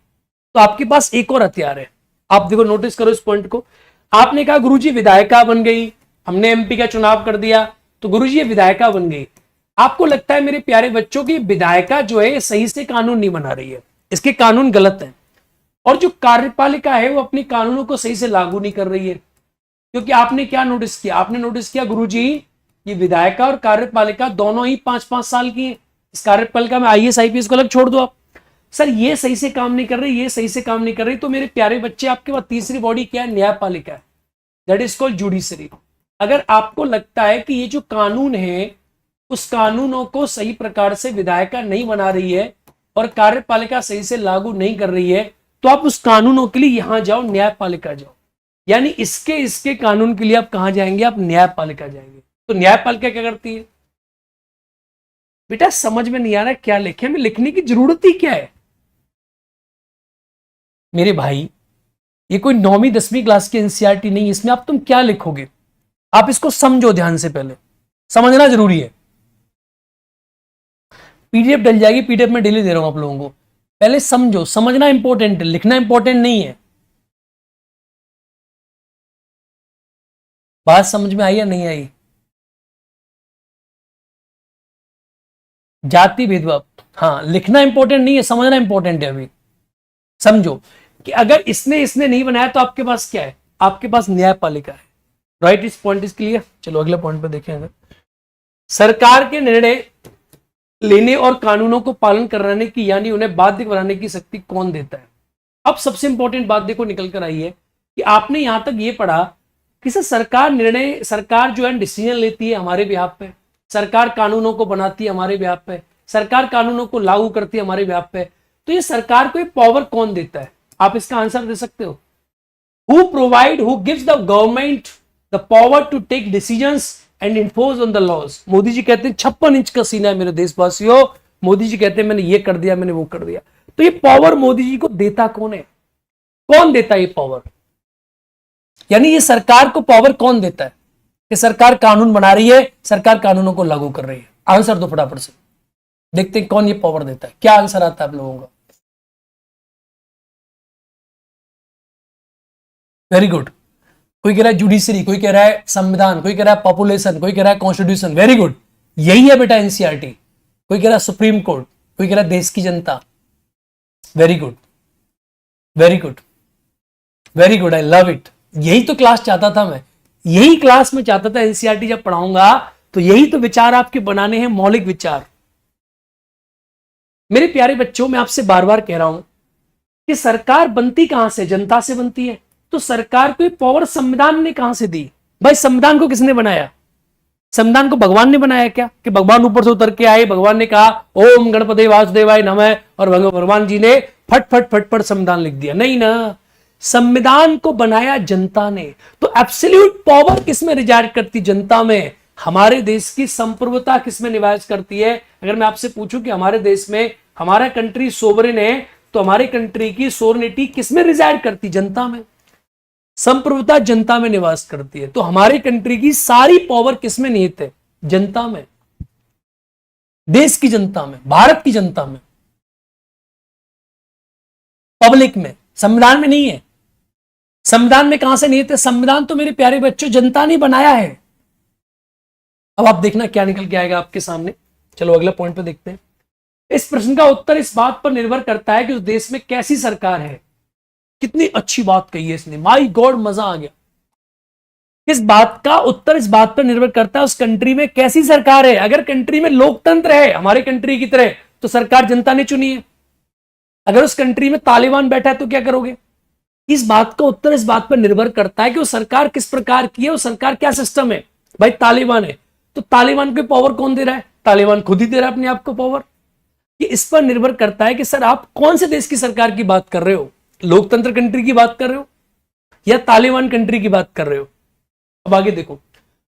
तो आपके पास एक और हथियार है। आप देखो, नोटिस करो इस पॉइंट को। आपने कहा गुरुजी विधायिका बन गई, हमने एमपी का चुनाव कर दिया तो गुरुजी ये विधायिका बन गई। आपको लगता है मेरे प्यारे बच्चों की विधायिका जो है सही से कानून नहीं बना रही है, इसके कानून गलत हैं, और जो कार्यपालिका है वो अपने कानूनों को सही से लागू नहीं कर रही है। क्योंकि आपने क्या नोटिस किया, आपने नोटिस किया गुरुजी ये विधायिका और कार्यपालिका दोनों ही 5-5 साल की है। इस कार्यपालिका में आईएएस आईपीएस को अलग छोड़ दो आप। सर ये सही से काम नहीं कर रही, ये सही से काम नहीं कर रही, तो मेरे प्यारे बच्चे आपके पास तीसरी बॉडी क्या है, न्यायपालिका है, दैट इज कॉल्ड जुडिशरी। अगर आपको लगता है कि ये जो कानून है उस कानूनों को सही प्रकार से विधायिका नहीं बना रही है और कार्यपालिका सही से लागू नहीं कर रही है तो आप उस कानूनों के लिए यहां जाओ, न्यायपालिका जाओ। यानी इसके कानून के लिए आप कहां जाएंगे, आप न्यायपालिका जाएंगे। तो न्यायपालिका क्या करती है, बेटा समझ में नहीं आ रहा है क्या लिखे, हमें लिखने की जरूरत ही क्या है मेरे भाई। ये कोई 9वीं 10वीं क्लास की एनसीईआरटी नहीं, इसमें आप तुम क्या लिखोगे, आप इसको समझो ध्यान से, पहले समझना जरूरी है। पीडीएफ डल जाएगी, पीडीएफ में डेली दे रहा हूं आप लोगों को, पहले समझो, समझना इंपॉर्टेंट है, लिखना इंपॉर्टेंट नहीं है। बात समझ में आई या नहीं आई? जाति भेदभाव, हाँ लिखना इंपॉर्टेंट नहीं है, समझना इंपॉर्टेंट है। अभी समझो कि अगर इसने नहीं बनाया तो आपके पास क्या है, आपके पास न्यायपालिका है। राइट, इस पॉइंट इज क्लियर। चलो अगले पॉइंट पे देखें। अगर सरकार के निर्णय लेने और कानूनों को पालन कराने की यानी उन्हें बाध्य बनाने की शक्ति कौन देता है। अब सबसे इंपॉर्टेंट बात देखो निकल कर आई है कि आपने यहां तक ये पढ़ा कि सरकार जो है डिसीजन लेती है हमारे बिहाफ पे, सरकार कानूनों को बनाती है हमारे बिहाफ पे, सरकार कानूनों को लागू करती है हमारे बिहाफ पे। तो ये सरकार को ये पावर कौन देता है, आप इसका आंसर दे सकते हो। Who gives the government the power to take decisions and enforce on the laws. Modi ji कहते हैं 56 इंच का सीना है मेरे देशवासियों, मोदी जी कहते हैं मैंने ये कर दिया, मैंने वो कर दिया। तो ये पावर मोदी जी को देता कौन है, कौन देता है ये पावर? यानी ये सरकार को पावर कौन देता है कि सरकार कानून बना रही है, सरकार कानूनों को लागू कर रही है? आंसर दो फटाफट से, देखते हैं कौन ये पावर देता है। क्या आंसर आता है आप लोगों का? Very good. कोई कह रहा है जुडिशरी, कोई कह रहा है संविधान, कोई कह रहा है पॉपुलेशन, कोई कह रहा है कॉन्स्टिट्यूशन। वेरी गुड, यही है बेटा एनसीईआरटी। कोई कह रहा है सुप्रीम कोर्ट, कोई कह रहा है देश की जनता। Very good, very good, very good, I love it. यही तो क्लास चाहता था मैं, यही क्लास में चाहता था। एनसीईआरटी जब पढ़ाऊंगा तो यही तो विचार आपके बनाने हैं, मौलिक विचार। मेरे प्यारे बच्चों, मैं आपसे बार बार कह रहा हूं कि सरकार बनती कहां से? जनता से बनती है। तो सरकार को पावर संविधान ने कहां से दी? भाई संविधान को किसने बनाया? संविधान को भगवान ने बनाया क्या कि भगवान ऊपर से उतर के आए, भगवान ने कहा ओम गणपति वासुदेवाय नमः और भगवान जी ने फट फट फट फट संविधान लिख दिया? नहीं ना, संविधान को बनाया जनता ने। तो एब्सोल्यूट पावर किसमें रिजाइड करती? जनता में। हमारे देश की संप्रभुता किसमें निवास करती है? अगर मैं आपसे पूछूं कि हमारे देश में, हमारा कंट्री सोवरेन है, तो हमारे कंट्री की सोवरेनिटी किसमें रिजाइड करती? जनता में। संप्रभुता जनता में निवास करती है। तो हमारे कंट्री की सारी पावर किसमें निहित है? जनता में, देश की जनता में, भारत की जनता में, पब्लिक में। संविधान में नहीं है। संविधान में कहां से निहित है? संविधान तो मेरे प्यारे बच्चों जनता ने बनाया है। अब आप देखना क्या निकल के आएगा आपके सामने। चलो अगला पॉइंट पे देखते हैं। इस प्रश्न का उत्तर इस बात पर निर्भर करता है कि उस देश में कैसी सरकार है। कितनी अच्छी बात कही है इसने, माय गॉड, मजा आ गया। इस बात का उत्तर इस बात पर निर्भर करता है उस कंट्री में कैसी सरकार है। अगर कंट्री में लोकतंत्र है हमारे कंट्री की तरह, तो सरकार जनता ने चुनी है। अगर उस कंट्री में तालिबान बैठा है तो क्या करोगे? इस बात का उत्तर इस बात पर निर्भर करता है कि वो सरकार किस प्रकार की है, वो सरकार क्या सिस्टम है। भाई तालिबान है तो तालिबान को पावर कौन दे रहा है? तालिबान खुद ही दे रहा है अपने आप को पावर। ये इस पर निर्भर करता है कि सर आप कौन से देश की सरकार की बात कर रहे हो? लोकतंत्र कंट्री की बात कर रहे हो या तालिबान कंट्री की बात कर रहे हो? अब आगे देखो,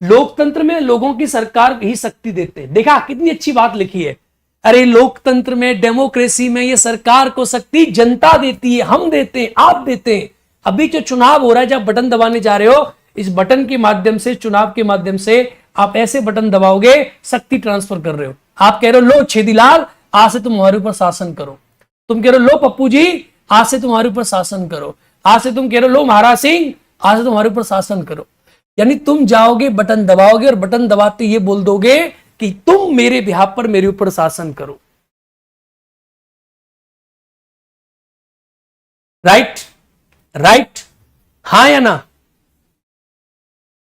लोकतंत्र में लोगों की सरकार ही शक्ति देते हैं। देखा कितनी अच्छी बात लिखी है। अरे लोकतंत्र में, डेमोक्रेसी में ये सरकार को शक्ति जनता देती है, हम देते हैं, आप देते हैं। अभी जो चुनाव हो रहा है, जब बटन दबाने जा रहे हो, इस बटन के माध्यम से, चुनाव के माध्यम से आप ऐसे बटन दबाओगे, शक्ति ट्रांसफर कर रहे हो। आप कह रहे हो लो छेदीलाल आज से तुम हमारे ऊपर शासन करो। तुम कह रहे हो लो पप्पू जी आज से तुम्हारे ऊपर शासन करो। आज से तुम कह रहे हो लो महाराज सिंह आज से तुम्हारे ऊपर शासन करो। यानी तुम जाओगे, बटन दबाओगे और बटन दबाते ये बोल दोगे कि तुम मेरे बिहाफ पर मेरे ऊपर शासन करो। राइट, राइट, हां या ना?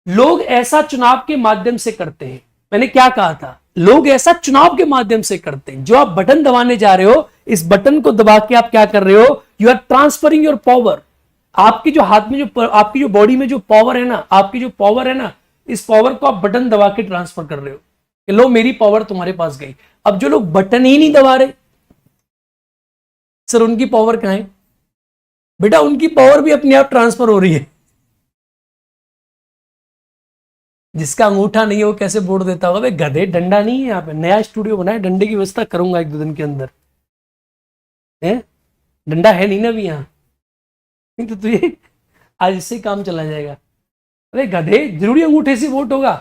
लोग ऐसा चुनाव के माध्यम से करते हैं। मैंने क्या कहा था? लोग ऐसा चुनाव के माध्यम से करते हैं। जो आप बटन दबाने जा रहे हो, इस बटन को दबा के आप क्या कर रहे हो? You are transferring your power. आपकी जो हाथ में जो, आपकी जो बॉडी में जो पावर है ना, आपकी जो पावर है ना, इस पावर को आप बटन दबा के ट्रांसफर कर रहे हो कि लो मेरी पावर तुम्हारे पास गई। अब जो लोग बटन ही नहीं दबा रहे, सर उनकी पावर कहां है? बेटा उनकी पावर भी अपने आप ट्रांसफर हो रही है। जिसका अंगूठा नहीं है वो कैसे वोट देता होगा? गधे, डंडा नहीं है। यहाँ पे नया स्टूडियो बना है, डंडे की व्यवस्था करूंगा 1-2 दिन के अंदर। डंडा है नहीं ना अभी यहाँ, नहीं तो तुझे आज इससे ही काम चला जाएगा। अरे गधे, जरूरी अंगूठे से वोट होगा?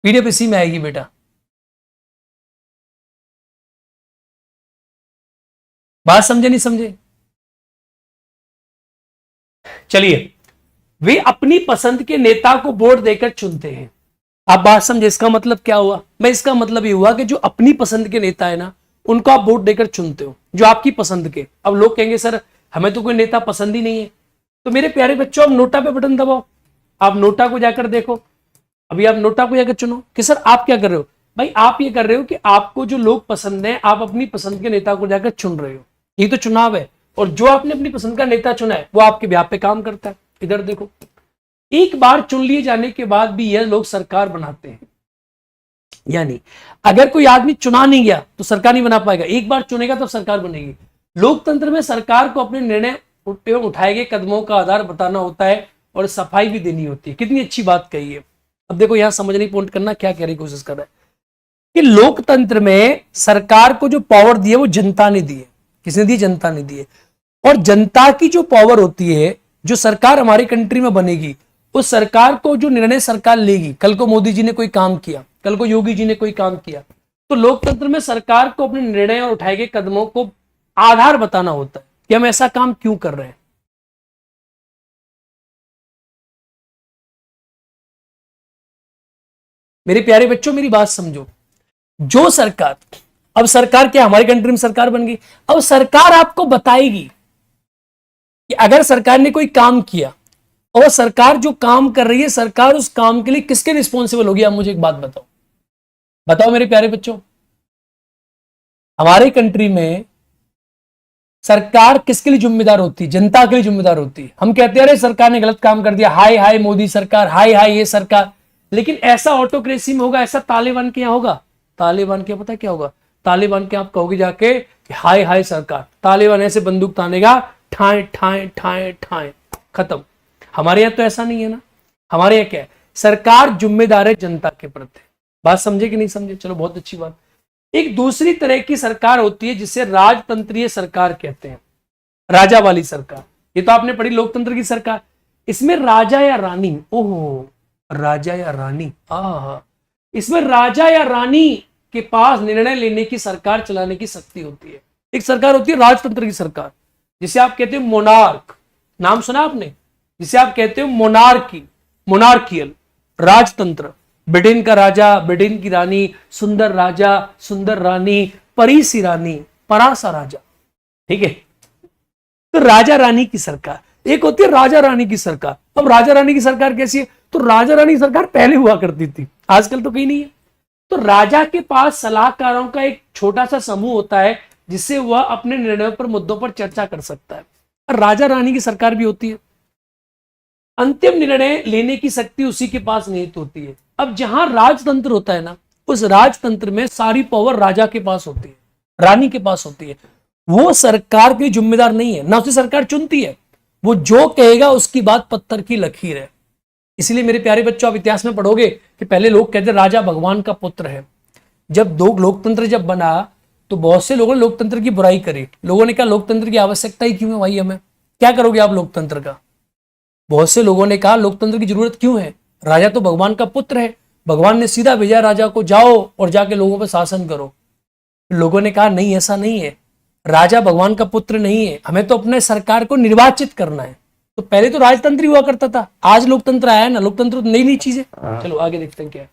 पीडीएफ इसी में आएगी बेटा। बात समझे नहीं समझे? चलिए, वे अपनी पसंद के नेता को वोट देकर चुनते हैं। आप बात समझे? इसका मतलब क्या हुआ? मैं इसका मतलब ये हुआ कि जो अपनी पसंद के नेता है ना, उनको आप वोट देकर चुनते हो, जो आपकी पसंद के। अब लोग कहेंगे सर हमें तो कोई नेता पसंद ही नहीं है। तो मेरे प्यारे बच्चों, आप नोटा पे बटन दबाओ, आप नोटा को जाकर देखो। अभी आप नोटा को जाकर चुनो कि सर आप क्या कर रहे हो। भाई आप ये कर रहे हो कि आपको जो लोग पसंद है, आप अपनी पसंद के नेता को जाकर चुन रहे हो। ये तो चुनाव है, और जो आपने अपनी पसंद का नेता चुना है वो आपके ब्याह पे काम करता है। इधर देखो, एक बार चुन लिए जाने के बाद भी यह लोग सरकार बनाते हैं। यानी अगर कोई आदमी चुना नहीं गया तो सरकार नहीं बना पाएगा, एक बार चुनेगा तो सरकार बनेगी। लोकतंत्र में सरकार को अपने निर्णय एवं उठाए गए कदमों का आधार बताना होता है और सफाई भी देनी होती है। कितनी अच्छी बात कही है। अब देखो यहां समझने की पॉइंट करना, क्या कहने की कोशिश कर रहा है कि लोकतंत्र में सरकार को जो पावर दी है वो जनता ने दी है। किसने दिए? जनता ने दिए। और जनता की जो पावर होती है, जो सरकार हमारी कंट्री में बनेगी, उस सरकार को जो निर्णय सरकार लेगी, कल को मोदी जी ने कोई काम किया, कल को योगी जी ने कोई काम किया, तो लोकतंत्र में सरकार को अपने निर्णय और उठाए गए कदमों को आधार बताना होता है कि हम ऐसा काम क्यों कर रहे हैं। मेरे प्यारे बच्चों, मेरी बात समझो। जो सरकार, अब सरकार क्या, हमारी कंट्री में सरकार बन गई, अब सरकार आपको बताएगी कि अगर सरकार ने कोई काम किया और सरकार जो काम कर रही है, सरकार उस काम के लिए किसके रिस्पॉन्सिबल होगी? आप मुझे एक बात बताओ, बताओ मेरे प्यारे बच्चों। हमारे कंट्री में सरकार किसके लिए जिम्मेदार होती है? जनता के लिए जिम्मेदार होती है। हम कहते हैं अरे सरकार ने गलत काम कर दिया, हाय हाय मोदी सरकार, हाय हाय ये सरकार। लेकिन ऐसा ऑटोक्रेसी में होगा, ऐसा तालिबान के यहां होगा? तालिबान के पता क्या होगा? तालिबान के आप कहोगे जाके कि हाय हाय सरकार, तालिबान ऐसे बंदूक तानेगा, ठाए ठाए ठाए ठाए, खत्म। हमारे यहां तो ऐसा नहीं है ना। हमारे यहां क्या है? सरकार जिम्मेदार है जनता के प्रति। बात समझे कि नहीं समझे? चलो बहुत अच्छी बात। एक दूसरी तरह की सरकार होती है जिसे राजतंत्रीय सरकार कहते हैं, राजा वाली सरकार। ये तो आपने पढ़ी लोकतंत्र की सरकार। इसमें राजा या रानी, ओहो राजा या रानी, इसमें राजा या रानी के पास निर्णय लेने की, सरकार चलाने की शक्ति होती है। एक सरकार होती है राजतंत्र की सरकार, जिसे आप कहते हो मोनार्क। नाम सुना आपने? जिसे आप कहते हो मोनार्की, मोनार्कियल राजतंत्र। ब्रिटेन का राजा, ब्रिटेन की रानी, सुंदर राजा, सुंदर रानी, परी सी रानी, परा सा राजा। ठीक है, तो राजा रानी की सरकार। एक होती है राजा रानी की सरकार। अब राजा रानी की सरकार कैसी है? तो राजा रानी की सरकार पहले हुआ करती थी, आजकल तो कहीं नहीं है। तो राजा के पास सलाहकारों का एक छोटा सा समूह होता है जिससे वह अपने निर्णयों पर, मुद्दों पर चर्चा कर सकता है। और राजा रानी की सरकार भी होती है। अंतिम निर्णय लेने की शक्ति उसी के पास निहित होती है। अब जहां राजतंत्र होता है ना, उस राजतंत्र में सारी पावर राजा के पास होती है, रानी के पास होती है। वो सरकार की जिम्मेदार नहीं है, ना उसे सरकार चुनती है। वो जो कहेगा उसकी बात पत्थर की लकीर है। इसलिए मेरे प्यारे बच्चों, आप इतिहास में पढ़ोगे कि पहले लोग कहते राजा भगवान का पुत्र है। जब दो लोकतंत्र जब बना तो बहुत से लोगों ने लोकतंत्र की बुराई करी। लोगों ने कहा लोकतंत्र की आवश्यकता ही क्यों है भाई, हमें क्या करोगे आप लोकतंत्र का? बहुत से लोगों ने कहा लोकतंत्र की जरूरत क्यों है, राजा तो भगवान का पुत्र है, भगवान ने सीधा भेजा राजा को, जाओ और जाके लोगों पर शासन करो। लोगों ने कहा नहीं, ऐसा नहीं है, राजा भगवान का पुत्र नहीं है, हमें तो अपने सरकार को निर्वाचित करना है। तो पहले तो राजतंत्र ही हुआ करता था, आज लोकतंत्र आया ना। लोकतंत्र तो नई नई चीज है। चलो आगे देखते हैं क्या है।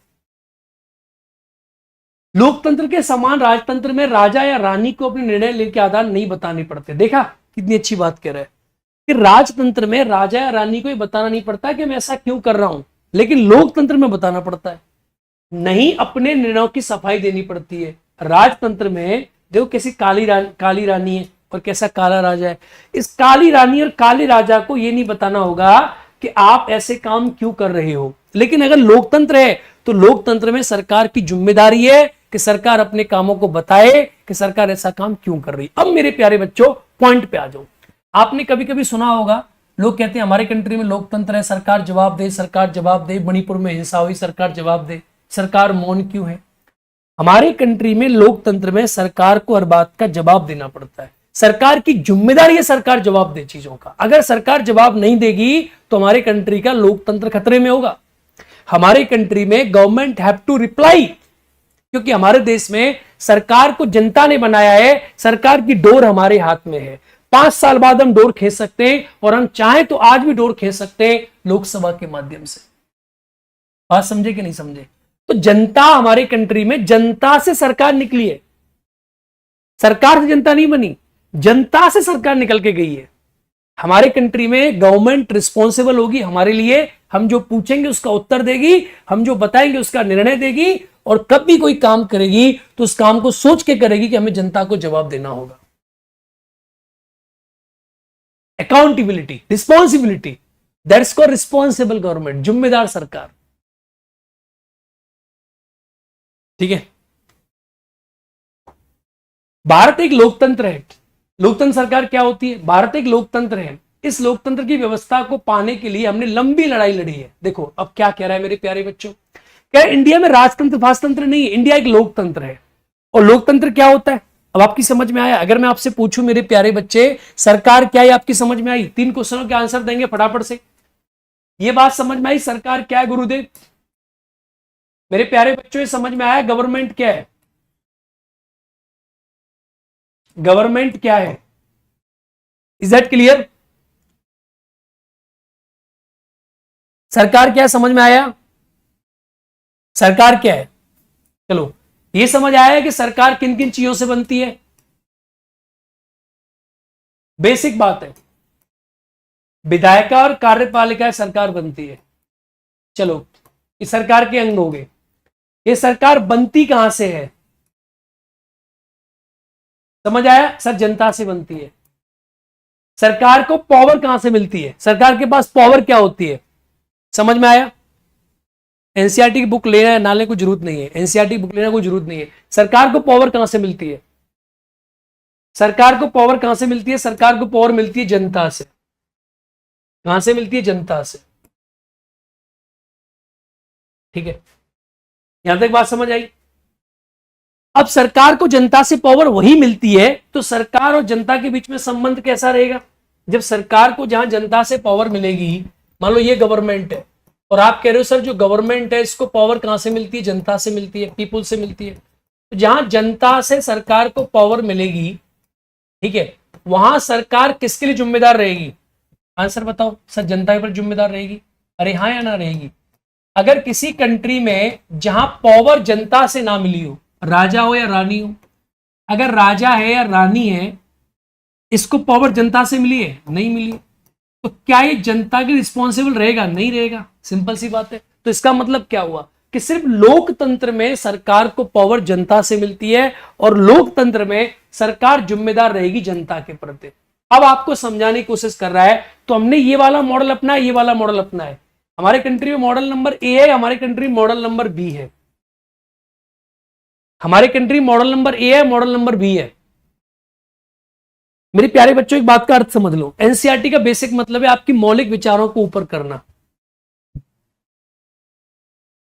लोकतंत्र के समान राजतंत्र में राजा या रानी को अपने निर्णय लेने के आधार नहीं बताने पड़ते। देखा कितनी अच्छी बात कह रहा है कि राजतंत्र में राजा या रानी को ये बताना नहीं पड़ता कि मैं ऐसा क्यों कर रहा हूं, लेकिन लोकतंत्र में बताना पड़ता है। नहीं अपने निर्णयों की सफाई देनी पड़ती है। राजतंत्र में देखो कैसी काली रानी है और कैसा काला राजा है। इस काली रानी और काले राजा को यह नहीं बताना होगा कि आप ऐसे काम क्यों कर रहे हो। लेकिन अगर लोकतंत्र है तो लोकतंत्र में सरकार की जिम्मेदारी है कि सरकार अपने कामों को बताए कि सरकार ऐसा काम क्यों कर रही। अब मेरे प्यारे बच्चों पॉइंट पे आ जाओ। आपने कभी कभी सुना होगा लोग कहते हैं हमारे कंट्री में लोकतंत्र है, सरकार जवाब दे, सरकार जवाब दे, मणिपुर में हिंसा हुई, सरकार जवाब दे, सरकार मौन क्यों है। हमारे कंट्री में लोकतंत्र में सरकार को हर बात का जवाब देना पड़ता है। सरकार की जिम्मेदारी है सरकार जवाब दे चीजों का। अगर सरकार जवाब नहीं देगी तो हमारे कंट्री का लोकतंत्र खतरे में होगा। हमारे कंट्री में गवर्नमेंट हैव टू रिप्लाई, क्योंकि हमारे देश में सरकार को जनता ने बनाया है, सरकार की डोर हमारे हाथ में है। 5 साल बाद हम डोर खींच सकते हैं और हम चाहें तो आज भी डोर खींच सकते हैं लोकसभा के माध्यम से। बात समझे कि नहीं समझे? तो जनता हमारे कंट्री में, जनता से सरकार निकली है, सरकार से जनता नहीं बनी, जनता से सरकार निकल के गई है। हमारे कंट्री में गवर्नमेंट रिस्पॉन्सिबल होगी हमारे लिए, हम जो पूछेंगे उसका उत्तर देगी, हम जो बताएंगे उसका निर्णय देगी, और कब भी कोई काम करेगी तो उस काम को सोच के करेगी कि हमें जनता को जवाब देना होगा। Accountability, responsibility, that's called responsible government, जिम्मेदार सरकार। ठीक है, भारत एक लोकतंत्र है। लोकतंत्र सरकार क्या होती है? भारत एक लोकतंत्र है। इस लोकतंत्र की व्यवस्था को पाने के लिए हमने लंबी लड़ाई लड़ी है। देखो अब क्या कह रहा है मेरे प्यारे बच्चों, क्या इंडिया में राजतंत्र फाजतंत्र नहीं है, इंडिया एक लोकतंत्र है। और लोकतंत्र क्या होता है? अब आपकी समझ में आया? अगर मैं आपसे पूछूं मेरे प्यारे बच्चे सरकार क्या है, आपकी समझ में आई? 3 क्वेश्चनों के आंसर देंगे फटाफट से। ये बात समझ में आई सरकार क्या है गुरुदेव? मेरे प्यारे बच्चों ये समझ में आया गवर्नमेंट क्या है? गवर्नमेंट क्या है? Is that clear? सरकार क्या है समझ में आया? सरकार क्या है? चलो ये समझ आया कि सरकार किन किन चीजों से बनती है? बेसिक बात है, विधायिका और कार्यपालिका सरकार बनती है। चलो ये सरकार के अंग हो गए। ये सरकार बनती कहां से है? समझ आया? सर जनता से बनती है। सरकार को पावर कहां से मिलती है? सरकार के पास पावर क्या होती है? समझ में आया? एनसीईआरटी की बुक लेना है नाले को जरूरत नहीं है, एनसीईआरटी की बुक लेना कोई जरूरत नहीं है। सरकार को पावर कहां से मिलती है? सरकार को पावर कहां से मिलती है? सरकार को पावर मिलती है जनता से। कहां से मिलती है? जनता से। ठीक है, यहां तक बात समझ आई? अब सरकार को जनता से पावर वही मिलती है, तो सरकार और जनता के बीच में संबंध कैसा रहेगा? जब सरकार को जहां जनता से पावर मिलेगी, मान लो ये गवर्नमेंट है और आप कह रहे हो सर जो गवर्नमेंट है इसको पावर कहां से मिलती है? जनता से मिलती है, पीपुल से मिलती है। तो जहां जनता से सरकार को पावर मिलेगी, ठीक है, वहां सरकार किसके लिए जिम्मेदार रहेगी? आंसर बताओ सर, जनता के ऊपर जिम्मेदार रहेगी। अरे हाँ या ना रहेगी? अगर किसी कंट्री में जहां पावर जनता से ना मिली हो, राजा हो या रानी हो, अगर राजा है या रानी है इसको पावर जनता से मिली है? नहीं मिली, तो क्या ये जनता की रिस्पॉन्सिबल रहेगा? नहीं रहेगा। सिंपल सी बात है। तो इसका मतलब क्या हुआ कि सिर्फ लोकतंत्र में सरकार को पावर जनता से मिलती है और लोकतंत्र में सरकार जिम्मेदार रहेगी जनता के प्रति। अब आपको समझाने की कोशिश कर रहा है, तो हमने ये वाला मॉडल अपना है, ये वाला मॉडल अपना है। हमारे कंट्री में मॉडल नंबर ए है, हमारे कंट्री मॉडल नंबर बी है। हमारे कंट्री मॉडल नंबर ए है, मॉडल नंबर बी है। मेरे प्यारे बच्चों एक बात का अर्थ समझ लो, एनसीईआरटी का बेसिक मतलब है आपकी मौलिक विचारों को ऊपर करना।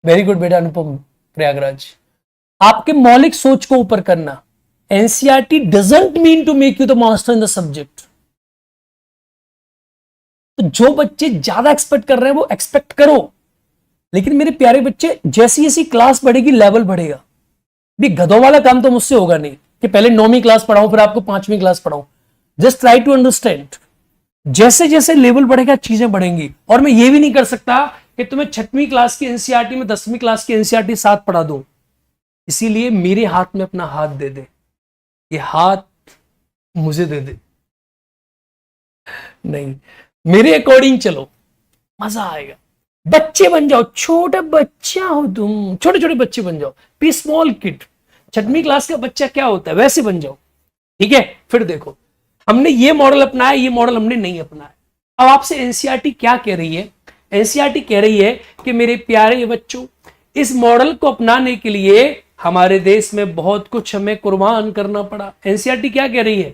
वेरी गुड बेटा अनुपम प्रयागराज, आपके मौलिक सोच को ऊपर करना। NCERT doesn't mean to make you the master in the subject. तो जो बच्चे ज्यादा एक्सपेक्ट कर रहे हैं वो एक्सपेक्ट करो, लेकिन मेरे प्यारे बच्चे जैसी जैसी क्लास बढ़ेगी लेवल बढ़ेगा। भी गधों वाला काम तो मुझसे होगा नहीं कि पहले 9वीं क्लास पढ़ाऊं फिर आपको 5वीं क्लास पढ़ाऊं। जस्ट ट्राई टू अंडरस्टैंड, जैसे जैसे लेवल बढ़ेगा चीजें बढ़ेंगी। और मैं ये भी नहीं कर सकता कि तुम्हें 6वीं क्लास की एनसीईआरटी में 10वीं क्लास की एनसीईआरटी साथ पढ़ा दूं। इसीलिए मेरे हाथ में अपना हाथ दे दे, ये हाथ मुझे दे दे। नहीं, मेरे अकॉर्डिंग चलो, मजा आएगा। बच्चे बन जाओ, छोटा बच्चा हो तुम, छोटे छोटे बच्चे बन जाओ, बी स्मॉल किड। 6वीं क्लास का बच्चा क्या होता है वैसे बन जाओ। ठीक है, फिर देखो हमने ये मॉडल अपनाया, ये मॉडल हमने नहीं अपनाया। अब आपसे एनसीईआरटी क्या कह रही है? एनसीईआरटी कह रही है कि मेरे प्यारे बच्चों इस मॉडल को अपनाने के लिए हमारे देश में बहुत कुछ हमें कुर्बान करना पड़ा। एनसीईआरटी क्या कह रही है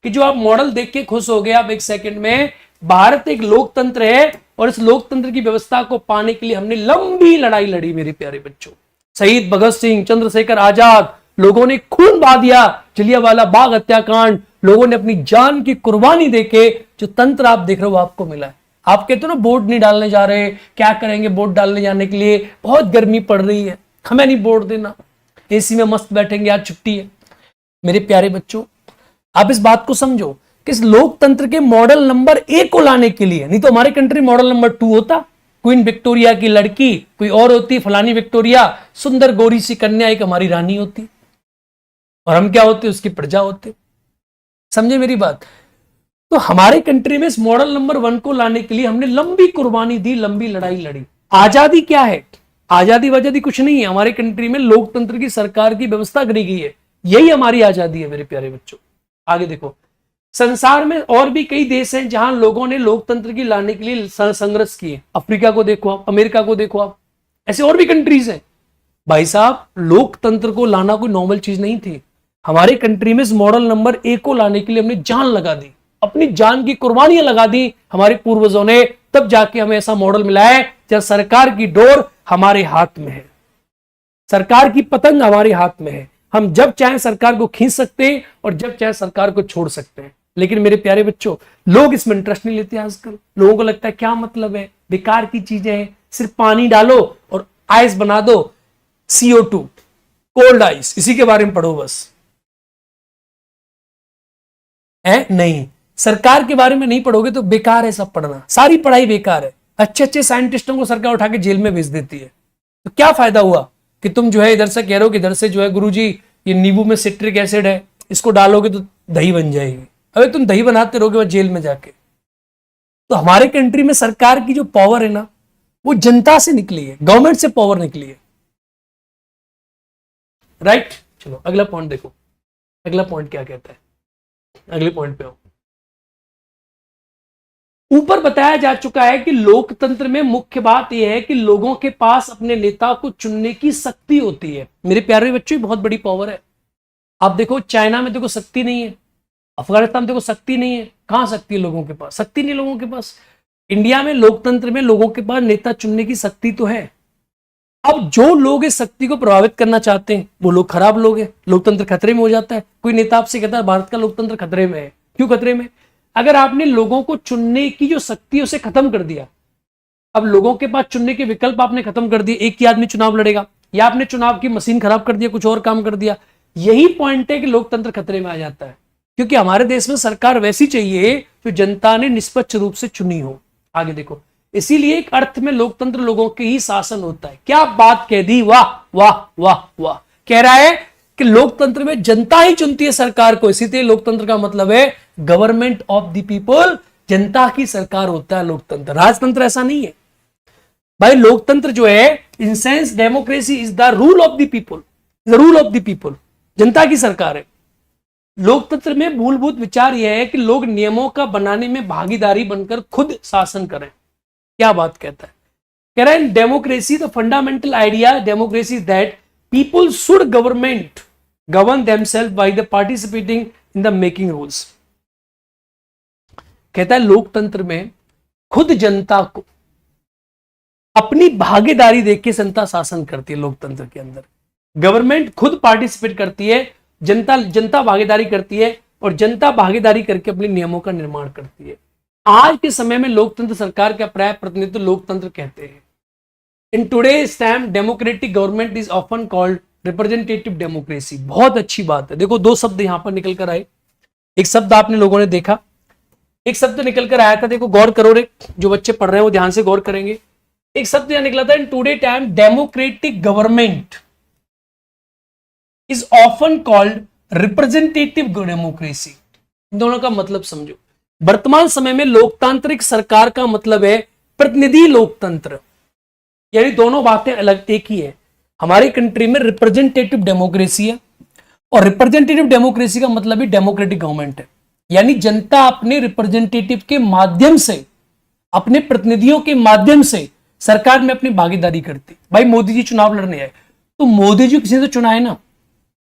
कि जो आप मॉडल देख के खुश हो गए आप एक सेकंड में, भारत एक लोकतंत्र है और इस लोकतंत्र की व्यवस्था को पाने के लिए हमने लंबी लड़ाई लड़ी। मेरे प्यारे बच्चों, शहीद भगत सिंह, चंद्रशेखर आजाद, लोगों ने खून बहा दिया, जलियांवाला बाग हत्याकांड, लोगों ने अपनी जान की कुर्बानी देके जो तंत्र आप देख रहे हो आपको मिला है। आप कहते हो ना वोट नहीं डालने जा रहे, क्या करेंगे वोट डालने जाने के लिए, बहुत गर्मी पड़ रही है, हमें नहीं वोट देना, एसी में मस्त बैठेंगे, आज छुट्टी है। मेरे प्यारे बच्चों आप इस बात को समझो कि इस लोकतंत्र के मॉडल नंबर 1 को लाने के लिए, नहीं तो हमारे कंट्री मॉडल नंबर 2 होता, क्वीन विक्टोरिया की लड़की कोई और होती, फलानी विक्टोरिया, सुंदर गोरी सी कन्या एक हमारी रानी होती, और हम क्या होते, उसकी प्रजा होते। समझे मेरी बात? तो हमारे कंट्री में इस मॉडल नंबर 1 को लाने के लिए हमने लंबी कुर्बानी दी, लंबी लड़ाई लड़ी। आजादी क्या है? आजादी वजादी कुछ नहीं है। हमारे कंट्री में लोकतंत्र की सरकार की व्यवस्था करी गई है, यही हमारी आजादी है। मेरे प्यारे बच्चों आगे देखो, संसार में और भी कई देश हैं जहां लोगों ने लोकतंत्र की लाने के लिए संघर्ष किए। अफ्रीका को देखो आप, अमेरिका को देखो आप, ऐसे और भी कंट्रीज हैं। भाई साहब लोकतंत्र को लाना कोई नॉर्मल चीज नहीं थी। हमारे कंट्री में इस मॉडल नंबर 1 को लाने के लिए हमने जान लगा दी, अपनी जान की कुर्बानियां लगा दी हमारे पूर्वजों ने, तब जाके हमें ऐसा मॉडल मिला है जब सरकार की डोर हमारे हाथ में है, सरकार की पतंग हमारे हाथ में है। हम जब चाहे सरकार को खींच सकते हैं और जब चाहे सरकार को छोड़ सकते हैं। लेकिन मेरे प्यारे बच्चों, लोग इसमें इंटरेस्ट नहीं लेते आजकल। लोगों को लगता है क्या मतलब है, बेकार की चीजें हैं, सिर्फ पानी डालो और आइस बना दो, CO2, कोल्ड आइस, इसी के बारे में पढ़ो बस। है नहीं, सरकार के बारे में नहीं पढ़ोगे तो बेकार है सब पढ़ना, सारी पढ़ाई बेकार है। अच्छे अच्छे साइंटिस्टों को सरकार उठा के जेल में भेज देती है, तो क्या फायदा हुआ कि तुम जो है इधर से कह रहे हो कि इधर से जो है गुरुजी ये नींबू में सिट्रिक एसिड है, इसको डालोगे तो दही बन जाएगी। अबे तुम दही बनाते रहोगे वह जेल में जाके। तो हमारे कंट्री में सरकार की जो पावर है ना, वो जनता से निकली है, गवर्नमेंट से पावर निकली है। राइट, चलो अगला पॉइंट देखो, अगला पॉइंट क्या कहता है, अगले पॉइंट पे आओ। ऊपर बताया जा चुका है कि लोकतंत्र में मुख्य बात यह है कि लोगों के पास अपने नेता को चुनने की शक्ति होती है। मेरे प्यारे बच्चों, बहुत बड़ी पावर है। आप देखो चाइना में देखो शक्ति नहीं है, अफगानिस्तान में देखो शक्ति नहीं है, कहां शक्ति है लोगों के पास? शक्ति नहीं लोगों के पास। इंडिया में लोकतंत्र में लोगों के पास नेता चुनने की शक्ति तो है। अब जो लोग इस शक्ति को प्रभावित करना चाहते हैं वो लोग खराब लोग हैं, लोकतंत्र खतरे में हो जाता है। कोई नेता आपसे कहता है भारत का लोकतंत्र खतरे में है, क्यों खतरे में? अगर आपने लोगों को चुनने की जो शक्ति है उसे खत्म कर दिया, अब लोगों के पास चुनने के विकल्प आपने खत्म कर दिए, एक ही आदमी चुनाव लड़ेगा, या आपने चुनाव की मशीन खराब कर दिया, कुछ और काम कर दिया, यही पॉइंट है कि लोकतंत्र खतरे में आ जाता है। क्योंकि हमारे देश में सरकार वैसी चाहिए जो जनता ने निष्पक्ष रूप से चुनी हो। आगे देखो, इसीलिए एक अर्थ में लोकतंत्र लोगों के ही शासन होता है। क्या बात कह दी, वाह वाह वाह वाह। कह रहा है कि लोकतंत्र में जनता ही चुनती है सरकार को, इसीलिए लोकतंत्र का मतलब है गवर्नमेंट ऑफ द पीपल, जनता की सरकार होता है लोकतंत्र। राजतंत्र ऐसा नहीं है भाई। लोकतंत्र जो है, in sense democracy is the rule of the people, the rule of the people, जनता की सरकार है। लोकतंत्र में मूलभूत विचार यह है कि लोग नियमों का बनाने में भागीदारी बनकर खुद शासन करें। क्या बात कहता है? कह रहा है in democracy the fundamental idea democracy is that people should government govern themselves by the participating in the making rules. कहता है लोकतंत्र में खुद जनता को अपनी भागीदारी देके जनता शासन करती है। लोकतंत्र के अंदर गवर्नमेंट खुद पार्टिसिपेट करती है, जनता भागीदारी करती है और जनता भागीदारी करके अपने नियमों का निर्माण करती है। आज के समय में लोकतंत्र सरकार का प्राय प्रतिनिधित्व लोकतंत्र कहते हैं। In today's time democratic government is often called representative democracy. बहुत अच्छी बात है। देखो दो शब्द यहां पर निकल कर आए। एक शब्द आपने लोगों ने देखा, एक शब्द निकल कर आया था, देखो गौर करो रे, जो बच्चे पढ़ रहे हैं वो ध्यान से गौर करेंगे। एक शब्द यहां निकला था, in today time democratic government is often called representative democracy. इन दोनों का मतलब समझो। वर्तमान समय में लोकतांत्रिक सरकार का मतलब है प्रतिनिधि लोकतंत्र, यानी दोनों बातें अलग एक ही है। हमारी कंट्री में रिप्रेजेंटेटिव डेमोक्रेसी है और रिप्रेजेंटेटिव डेमोक्रेसी का मतलब ही डेमोक्रेटिक गवर्नमेंट है, यानी जनता अपने रिप्रेजेंटेटिव के माध्यम से, अपने प्रतिनिधियों के माध्यम से सरकार में अपनी भागीदारी करती। भाई मोदी जी चुनाव लड़ने आए तो मोदी जी किसी ने तो चुना है ना,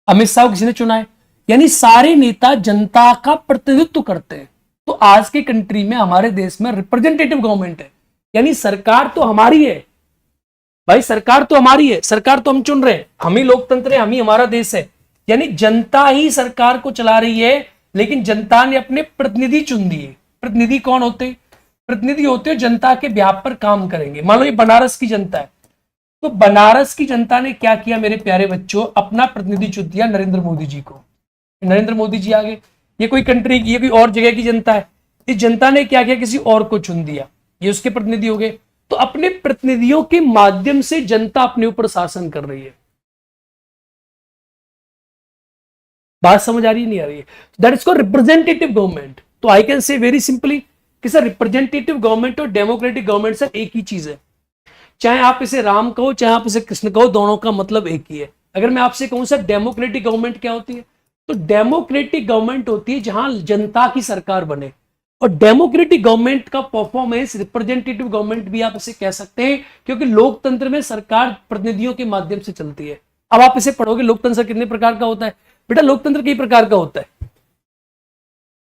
अमित शाह किसी ने चुना है, यानी सारे नेता जनता का प्रतिनिधित्व करते हैं। तो आज के कंट्री में, हमारे देश में रिप्रेजेंटेटिव गवर्नमेंट है, यानी सरकार तो हमारी है भाई, सरकार तो हमारी है, सरकार तो हम चुन रहे हैं, हम ही लोकतंत्र है, हम ही हमारा देश है, यानी जनता ही सरकार को चला रही है। लेकिन जनता ने अपने प्रतिनिधि चुन दिए। प्रतिनिधि कौन होते? प्रतिनिधि होते हैं जनता के ब्याह पर काम करेंगे। मान लो ये बनारस की जनता है, तो बनारस की जनता ने क्या किया मेरे प्यारे बच्चों, अपना प्रतिनिधि चुन दिया नरेंद्र मोदी जी को। नरेंद्र मोदी जी आ गए। ये कोई कंट्री की, ये कोई और जगह की जनता है, इस जनता ने क्या किया, किसी और को चुन दिया, ये उसके प्रतिनिधि हो गए। तो अपने प्रतिनिधियों के माध्यम से जनता अपने ऊपर शासन कर रही है। बात समझ आ रही नहीं आ रही है? That is called representative government. तो I can say very simply कि सर रिप्रेजेंटेटिव गवर्नमेंट और डेमोक्रेटिक गवर्नमेंट सर एक ही चीज है। चाहे आप इसे राम कहो, चाहे आप इसे कृष्ण कहो, दोनों का मतलब एक ही है। अगर मैं आपसे कहूं सर डेमोक्रेटिक गवर्नमेंट क्या होती है, तो डेमोक्रेटिक गवर्नमेंट होती है जहां जनता की सरकार बने, और डेमोक्रेटिक गवर्नमेंट का परफॉर्मेंस रिप्रेजेंटेटिव गवर्नमेंट भी आप इसे कह सकते हैं, क्योंकि लोकतंत्र में सरकार प्रतिनिधियों के माध्यम से चलती है। अब आप इसे पढ़ोगे, लोकतंत्र कितने प्रकार का होता है बेटा? लोकतंत्र कई प्रकार का होता है।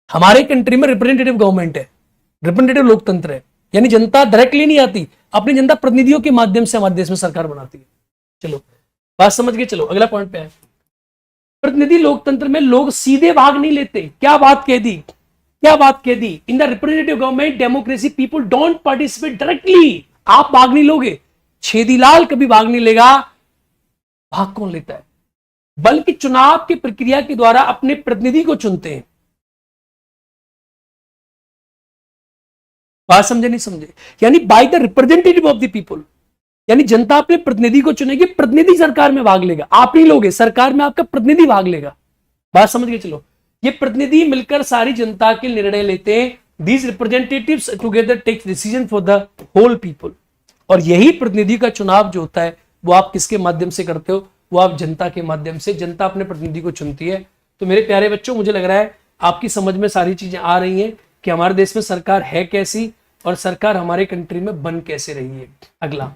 हमारे कंट्री में रिप्रेजेंटेटिव गवर्नमेंट है, रिप्रेजेंटेटिव लोकतंत्र है, यानी जनता डायरेक्टली नहीं आती, अपनी जनता प्रतिनिधियों के माध्यम से हमारे देश में सरकार बनाती है। चलो बात समझ गए, चलो अगला पॉइंट पे है। प्रतिनिधि लोकतंत्र में लोग सीधे भाग नहीं लेते। क्या बात कह दी, क्या बात कह दी? In the representative government democracy people don't participate directly. आप भाग नहीं लोगे, छेदीलाल कभी भाग नहीं लेगा। भाग कौन लेता है? बल्कि चुनाव की प्रक्रिया के द्वारा अपने प्रतिनिधि को चुनते हैं। बात समझे नहीं समझे? यानी by the representative of the people, यानी जनता अपने प्रतिनिधि को चुनेगी, प्रतिनिधि सरकार में भाग लेगा। आप नहीं लोगे, सरकार में आपका प्रतिनिधि भाग लेगा। बात समझ के चलो। ये प्रतिनिधि मिलकर सारी जनता के निर्णय लेते हैं। These representatives together take decision for the whole people. और यही प्रतिनिधि का चुनाव जो होता है वो आप किसके माध्यम से करते हो? वो आप जनता के माध्यम से। जनता अपने प्रतिनिधि को चुनती है। तो मेरे प्यारे बच्चों, मुझे लग रहा है आपकी समझ में सारी चीजें आ रही हैं कि हमारे देश में सरकार है कैसी और सरकार हमारे कंट्री में बन कैसे रही है। अगला,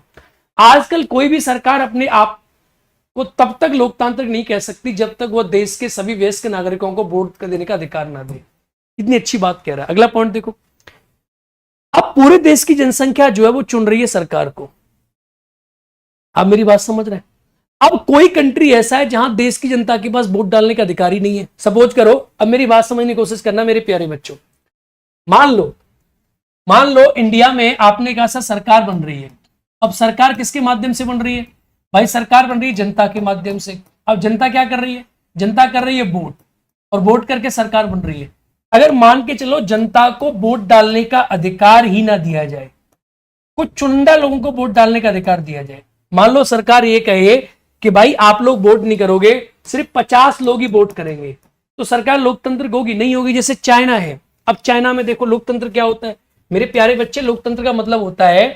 आजकल कोई भी सरकार अपने आप को तब तक लोकतांत्रिक नहीं कह सकती जब तक वो देश के सभी वयस्क नागरिकों को वोट देने का अधिकार ना दे। इतनी अच्छी बात कह रहा है। अगला पॉइंट देखो, अब पूरे देश की जनसंख्या जो है वो चुन रही है सरकार को। आप मेरी बात समझ रहे हैं? अब कोई कंट्री ऐसा है जहां देश की जनता के पास वोट डालने का अधिकार ही नहीं है। सपोज करो, अब मेरी बात समझने की कोशिश करना मेरे प्यारे बच्चों। मान लो इंडिया में आपने कहा सा सरकार बन रही है। अब सरकार किसके माध्यम से बन रही है? भाई सरकार बन रही है जनता के माध्यम से। अब जनता क्या कर रही है? जनता कर रही है वोट, और वोट करके सरकार बन रही है। अगर मान के चलो जनता को वोट डालने का अधिकार ही ना दिया जाए, कुछ चुनिंदा लोगों को वोट डालने का अधिकार दिया जाए। मान लो सरकार ये कहे कि भाई आप लोग वोट नहीं करोगे, सिर्फ 50 लोग ही वोट करेंगे, तो सरकार लोकतंत्र होगी? नहीं होगी। जैसे चाइना है। अब चाइना में देखो लोकतंत्र क्या होता है मेरे प्यारे बच्चे। लोकतंत्र का मतलब होता है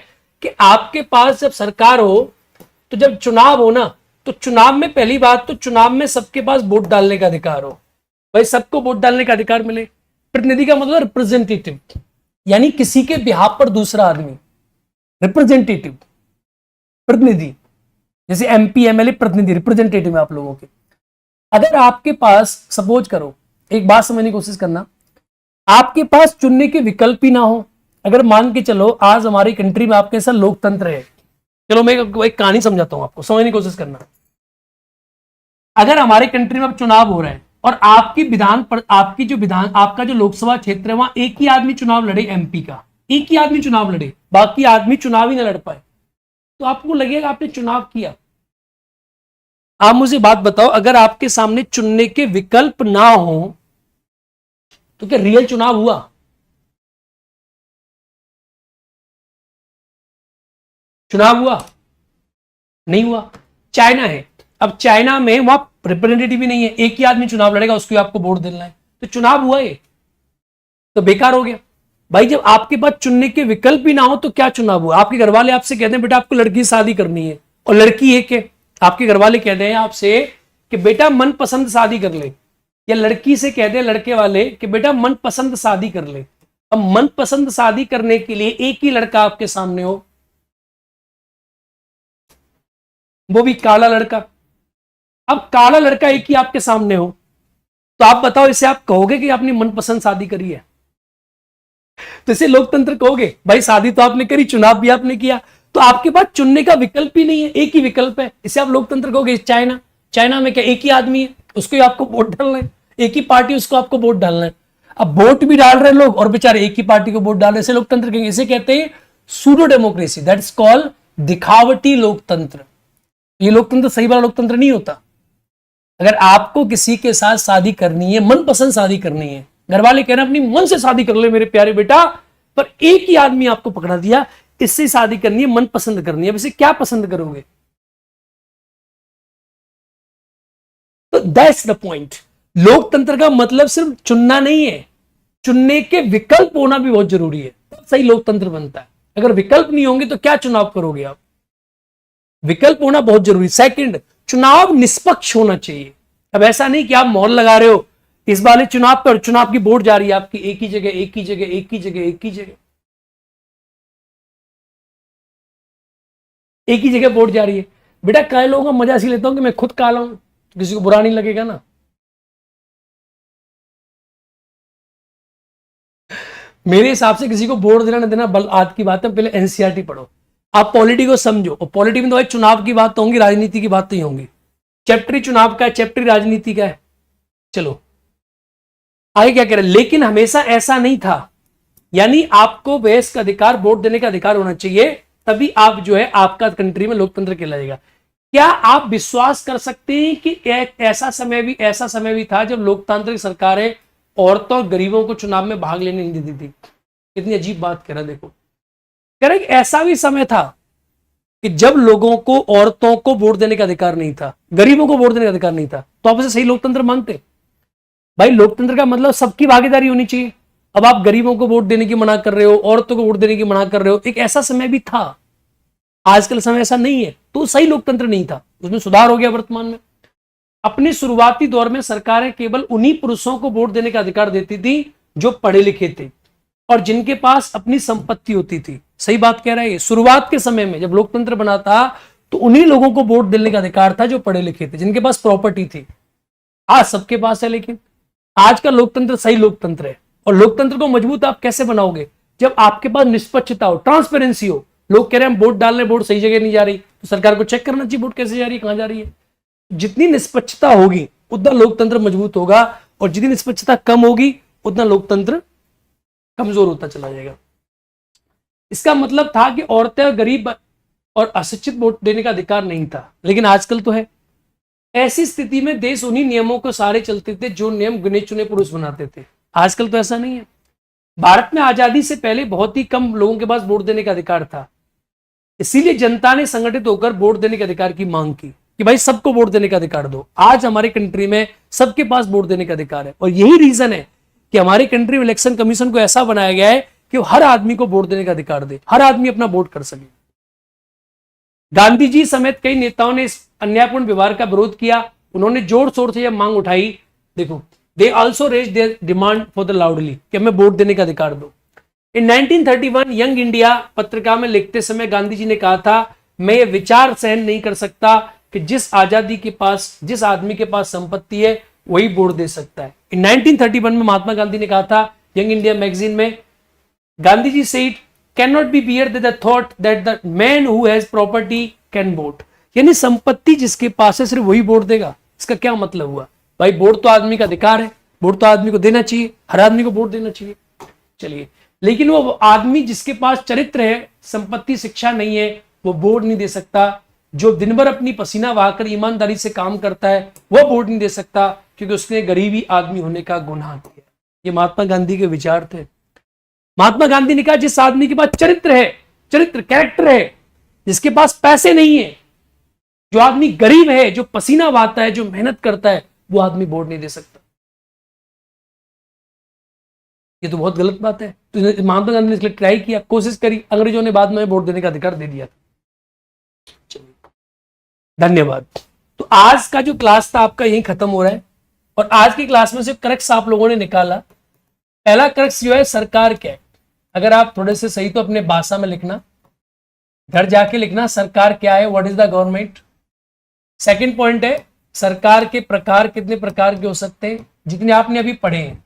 कि आपके पास जब सरकार हो, तो जब चुनाव हो ना, तो चुनाव में पहली बात तो चुनाव में सबके पास वोट डालने का अधिकार हो। भाई सबको वोट डालने का अधिकार मिले। प्रतिनिधि का मतलब रिप्रेजेंटेटिव, यानी किसी के बिहाफ पर दूसरा आदमी। रिप्रेजेंटेटिव प्रतिनिधि, जैसे एमपी एमएलए प्रतिनिधि, रिप्रेजेंटेटिव है आप लोगों के। अगर आपके पास, सपोज करो, एक बात समझने की कोशिश करना, आपके पास चुनने के विकल्प ही ना हो। अगर मान के चलो आज हमारी कंट्री में आपके साथ लोकतंत्र है, चलो मैं एक कहानी समझाता हूं आपको, समझने की कोशिश करना। अगर हमारे कंट्री में अब चुनाव हो रहा है और आपका जो लोकसभा क्षेत्र है वहां एक ही आदमी चुनाव लड़े, एमपी का एक ही आदमी चुनाव लड़े, बाकी आदमी चुनाव ही ना लड़ पाए, तो आपको लगेगा आपने चुनाव किया? आप मुझे बात बताओ, अगर आपके सामने चुनने के विकल्प ना हो तो क्या रियल चुनाव हुआ? चुनाव हुआ? नहीं हुआ। चाइना है। अब चाइना में वहां रिप्रेजेंटेटिव भी नहीं है, एक ही आदमी चुनाव लड़ेगा, उसको आपको वोट देना है, तो चुनाव हुआ ये? तो बेकार हो गया। भाई जब आपके पास चुनने के विकल्प भी ना हो तो क्या चुनाव हुआ? आपके घर वाले आपसे कहते हैं बेटा आपको लड़की से शादी करनी है, और लड़की एक है। आपके घर वाले कहते हैं आपसे कि बेटा मनपसंद शादी कर ले, या लड़की से कहते हैं लड़के वाले कि बेटा मनपसंद शादी कर ले। अब मनपसंद शादी करने के लिए एक ही लड़का आपके सामने हो, वो भी काला लड़का। अब काला लड़का एक ही आपके सामने हो, तो आप बताओ इसे आप कहोगे कि आपने मनपसंद शादी करी है? तो इसे लोकतंत्र कहोगे? भाई शादी तो आपने करी, चुनाव भी आपने किया, तो आपके पास चुनने का विकल्प ही नहीं है, एक ही विकल्प है, इसे आप लोकतंत्र कहोगे? चाइना में क्या एक ही आदमी है, उसको ही आपको वोट डालना है, एक ही पार्टी, उसको आपको वोट डालना है। अब वोट भी डाल रहे लोग और बेचारे एक ही पार्टी को वोट डाल रहे, इसे लोकतंत्र कहेंगे? इसे कहते हैं सूडो डेमोक्रेसी, दैट्स कॉल्ड दिखावटी लोकतंत्र। ये लोकतंत्र सही वाला लोकतंत्र नहीं होता। अगर आपको किसी के साथ शादी करनी है, मनपसंद शादी करनी है, घर वाले कह रहे हैं अपनी मन से शादी कर ले मेरे प्यारे बेटा, पर एक ही आदमी आपको पकड़ा दिया, इससे शादी करनी है, मन पसंद करनी है, वैसे क्या पसंद करोगे? तो दैट्स द पॉइंट। लोकतंत्र का मतलब सिर्फ चुनना नहीं है, चुनने के विकल्प होना भी बहुत जरूरी है, सही लोकतंत्र बनता है। अगर विकल्प नहीं होंगे तो क्या चुनाव करोगे आप? विकल्प होना बहुत जरूरी। सेकंड, चुनाव निष्पक्ष होना चाहिए। अब ऐसा नहीं कि आप मोहर लगा रहे हो इस वाले चुनाव पर, चुनाव की वोट जा रही है आपकी एक ही जगह, एक ही जगह, एक ही जगह, एक ही जगह, एक ही जगह वोट जा रही है। बेटा कई लोगों का मजा ऐसी लेता हूं कि मैं खुद काला हूं, तो किसी को बुरा नहीं लगेगा ना। मेरे हिसाब से किसी को वोट देना ना देना बल आज की बात है, पहले एनसीईआरटी पढ़ो, आप पॉलिटी को समझो। और पॉलिटी में तो भाई चुनाव की बात तो होंगी, राजनीति की बात तो ही होंगी। चैप्टरी चुनाव का है, चैप्टरी राजनीति का है। चलो आगे क्या कह रहे हैं, लेकिन हमेशा ऐसा नहीं था, यानी आपको बहस का अधिकार, वोट देने का अधिकार होना चाहिए, तभी आप जो है आपका कंट्री में लोकतंत्र कहलाएगा। क्या आप विश्वास कर सकते हैं कि एक ऐसा समय भी था जब लोकतांत्रिक सरकारें औरतों और गरीबों को चुनाव में भाग लेने नहीं देती थी? कितनी अजीब बात कह रहा, देखो कह रहा है कि ऐसा भी समय था कि जब लोगों को, औरतों को वोट देने का अधिकार नहीं था, गरीबों को वोट देने का अधिकार नहीं था, तो आप इसे सही लोकतंत्र मानते? भाई लोकतंत्र का मतलब सबकी भागीदारी होनी चाहिए। अब आप गरीबों को वोट देने की मना कर रहे हो, औरतों को वोट देने की मना कर रहे हो। एक ऐसा समय भी था, आजकल समय ऐसा नहीं है, तो सही लोकतंत्र नहीं था, उसमें सुधार हो गया वर्तमान में। अपने शुरुआती दौर में सरकारें केवल उन्हीं पुरुषों को वोट देने का अधिकार देती थी जो पढ़े लिखे थे और जिनके पास अपनी संपत्ति होती थी। सही बात कह रहा है ये। शुरुआत के समय में जब लोकतंत्र बना था तो उन्हीं लोगों को वोट देने का अधिकार था जो पढ़े लिखे थे, जिनके पास प्रॉपर्टी थी। आज सबके पास है, लेकिन आज का लोकतंत्र सही लोकतंत्र है। और लोकतंत्र को मजबूत आप कैसे बनाओगे? जब आपके पास निष्पक्षता हो, ट्रांसपेरेंसी हो। लोग कह रहे हैं हम वोट डाल रहे, वोट सही जगह नहीं जा रही, तो सरकार को चेक करना चाहिए वोट कैसे जा रही है, कहां जा रही है। जितनी निष्पक्षता होगी उतना लोकतंत्र मजबूत होगा, और जितनी निष्पक्षता कम होगी उतना लोकतंत्र कमजोर होता चला जाएगा। इसका मतलब था कि औरतें और गरीब और अशिक्षित वोट देने का अधिकार नहीं था, लेकिन आजकल तो है। ऐसी स्थिति में देश उन्हीं नियमों को सारे चलते थे जो नियम गिने चुने पुरुष बनाते थे। आजकल तो ऐसा नहीं है। भारत में आजादी से पहले बहुत ही कम लोगों के पास वोट देने का अधिकार था, इसीलिए जनता ने संगठित होकर वोट देने के अधिकार की मांग की कि भाई सबको वोट देने का अधिकार दो। आज हमारे कंट्री में सबके पास वोट देने का अधिकार है, और यही रीजन है कि हमारी कंट्री में इलेक्शन कमीशन को ऐसा बनाया गया है कि हर आदमी को वोट देने का अधिकार दे, हर आदमी अपना वोट कर सके। गांधी जी समेत कई नेताओं ने इस अन्यायपूर्ण व्यवहार का विरोध किया। उन्होंने जोर शोर से यह मांग उठाई, देखो, they also raise their demand for the loudly, कि हमें वोट देने का अधिकार दो। इन 1931 यंग इंडिया पत्रिका में लिखते समय गांधी जी ने कहा था, मैं ये विचार सहन नहीं कर सकता कि जिस आदमी के पास संपत्ति है वही वोट दे सकता है। इन 1931 में महात्मा गांधी ने कहा था यंग इंडिया मैगजीन में, Gandhi ji said can not be bear the thought that the man who has property can vote, यानी संपत्ति जिसके पास है सिर्फ वही वोट देगा। इसका क्या मतलब हुआ? भाई वोट तो आदमी का अधिकार है, वोट तो आदमी को देना चाहिए, हर आदमी को वोट देना चाहिए। चलिए, लेकिन वो आदमी जिसके पास चरित्र है, संपत्ति, शिक्षा नहीं है, वो वोट नहीं दे सकता। जो दिन भर अपनी पसीना बहाकर ईमानदारी से काम करता है वो वोट नहीं दे सकता, क्योंकि उसने गरीबी आदमी होने का गुनाह किया। ये महात्मा गांधी के विचार थे। महात्मा गांधी ने कहा जिस आदमी के पास चरित्र है, कैरेक्टर है, जिसके पास पैसे नहीं है, जो आदमी गरीब है, जो पसीना बहाता है, जो मेहनत करता है, वो आदमी वोट नहीं दे सकता। ये तो बहुत गलत बात है। तो महात्मा गांधी ने इसलिए ट्राई किया, कोशिश करी, अंग्रेजों ने बाद में वोट देने का अधिकार दे दिया था। धन्यवाद। तो आज का जो क्लास था आपका यही खत्म हो रहा है, और आज की क्लास में सिर्फ करेक्ट्स आप लोगों ने निकाला। पहला करेक्ट्स जो है सरकार क्या है, अगर आप थोड़े से सही तो अपने भाषा में लिखना, घर जाके लिखना सरकार क्या है, what is the government. Second point है सरकार के प्रकार कितने प्रकार के हो सकते हैं, जितने आपने अभी पढ़े हैं।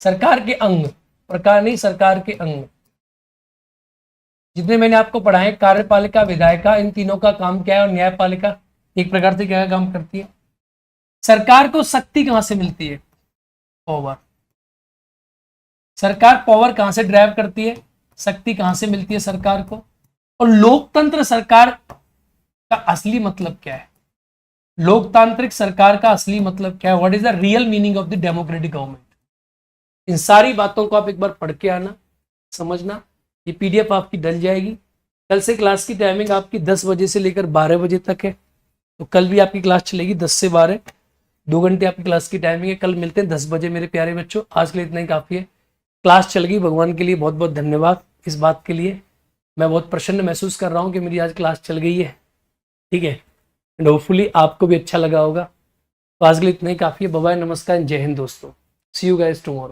सरकार के अंग, प्रकार नहीं, सरकार के अंग जितने मैंने आपको पढ़ाए, कार्यपालिका, विधायिका, इन तीनों का काम क्या है, और न्यायपालिका एक प्रकार से क्या काम करती है। सरकार को शक्ति कहां से मिलती है? पावर। सरकार पावर कहां से ड्राइव करती है? शक्ति कहां से मिलती है सरकार को? और लोकतंत्र सरकार का असली मतलब क्या है? लोकतांत्रिक सरकार का असली मतलब क्या है? What is the real meaning of the democratic government? इन सारी बातों को आप एक बार पढ़ के आना, समझना। ये पीडीएफ आपकी डल जाएगी। कल से क्लास की टाइमिंग आपकी 10 बजे से लेकर 12 बजे तक है, तो कल भी आपकी क्लास चलेगी 10 से 12, 2 घंटे आपकी क्लास की टाइमिंग है। कल मिलते हैं 10 बजे मेरे प्यारे बच्चों। आज के लिए इतना ही काफ़ी है। क्लास चल गई, भगवान के लिए बहुत बहुत धन्यवाद इस बात के लिए। मैं बहुत प्रसन्न महसूस कर रहा हूँ कि मेरी आज क्लास चल गई है, ठीक है, एंड होपफुली आपको भी अच्छा लगा होगा। तो आज के लिए इतना ही काफ़ी है। बाय बाय, नमस्कार, जय हिंद दोस्तों। सी यू गाइस टुमारो।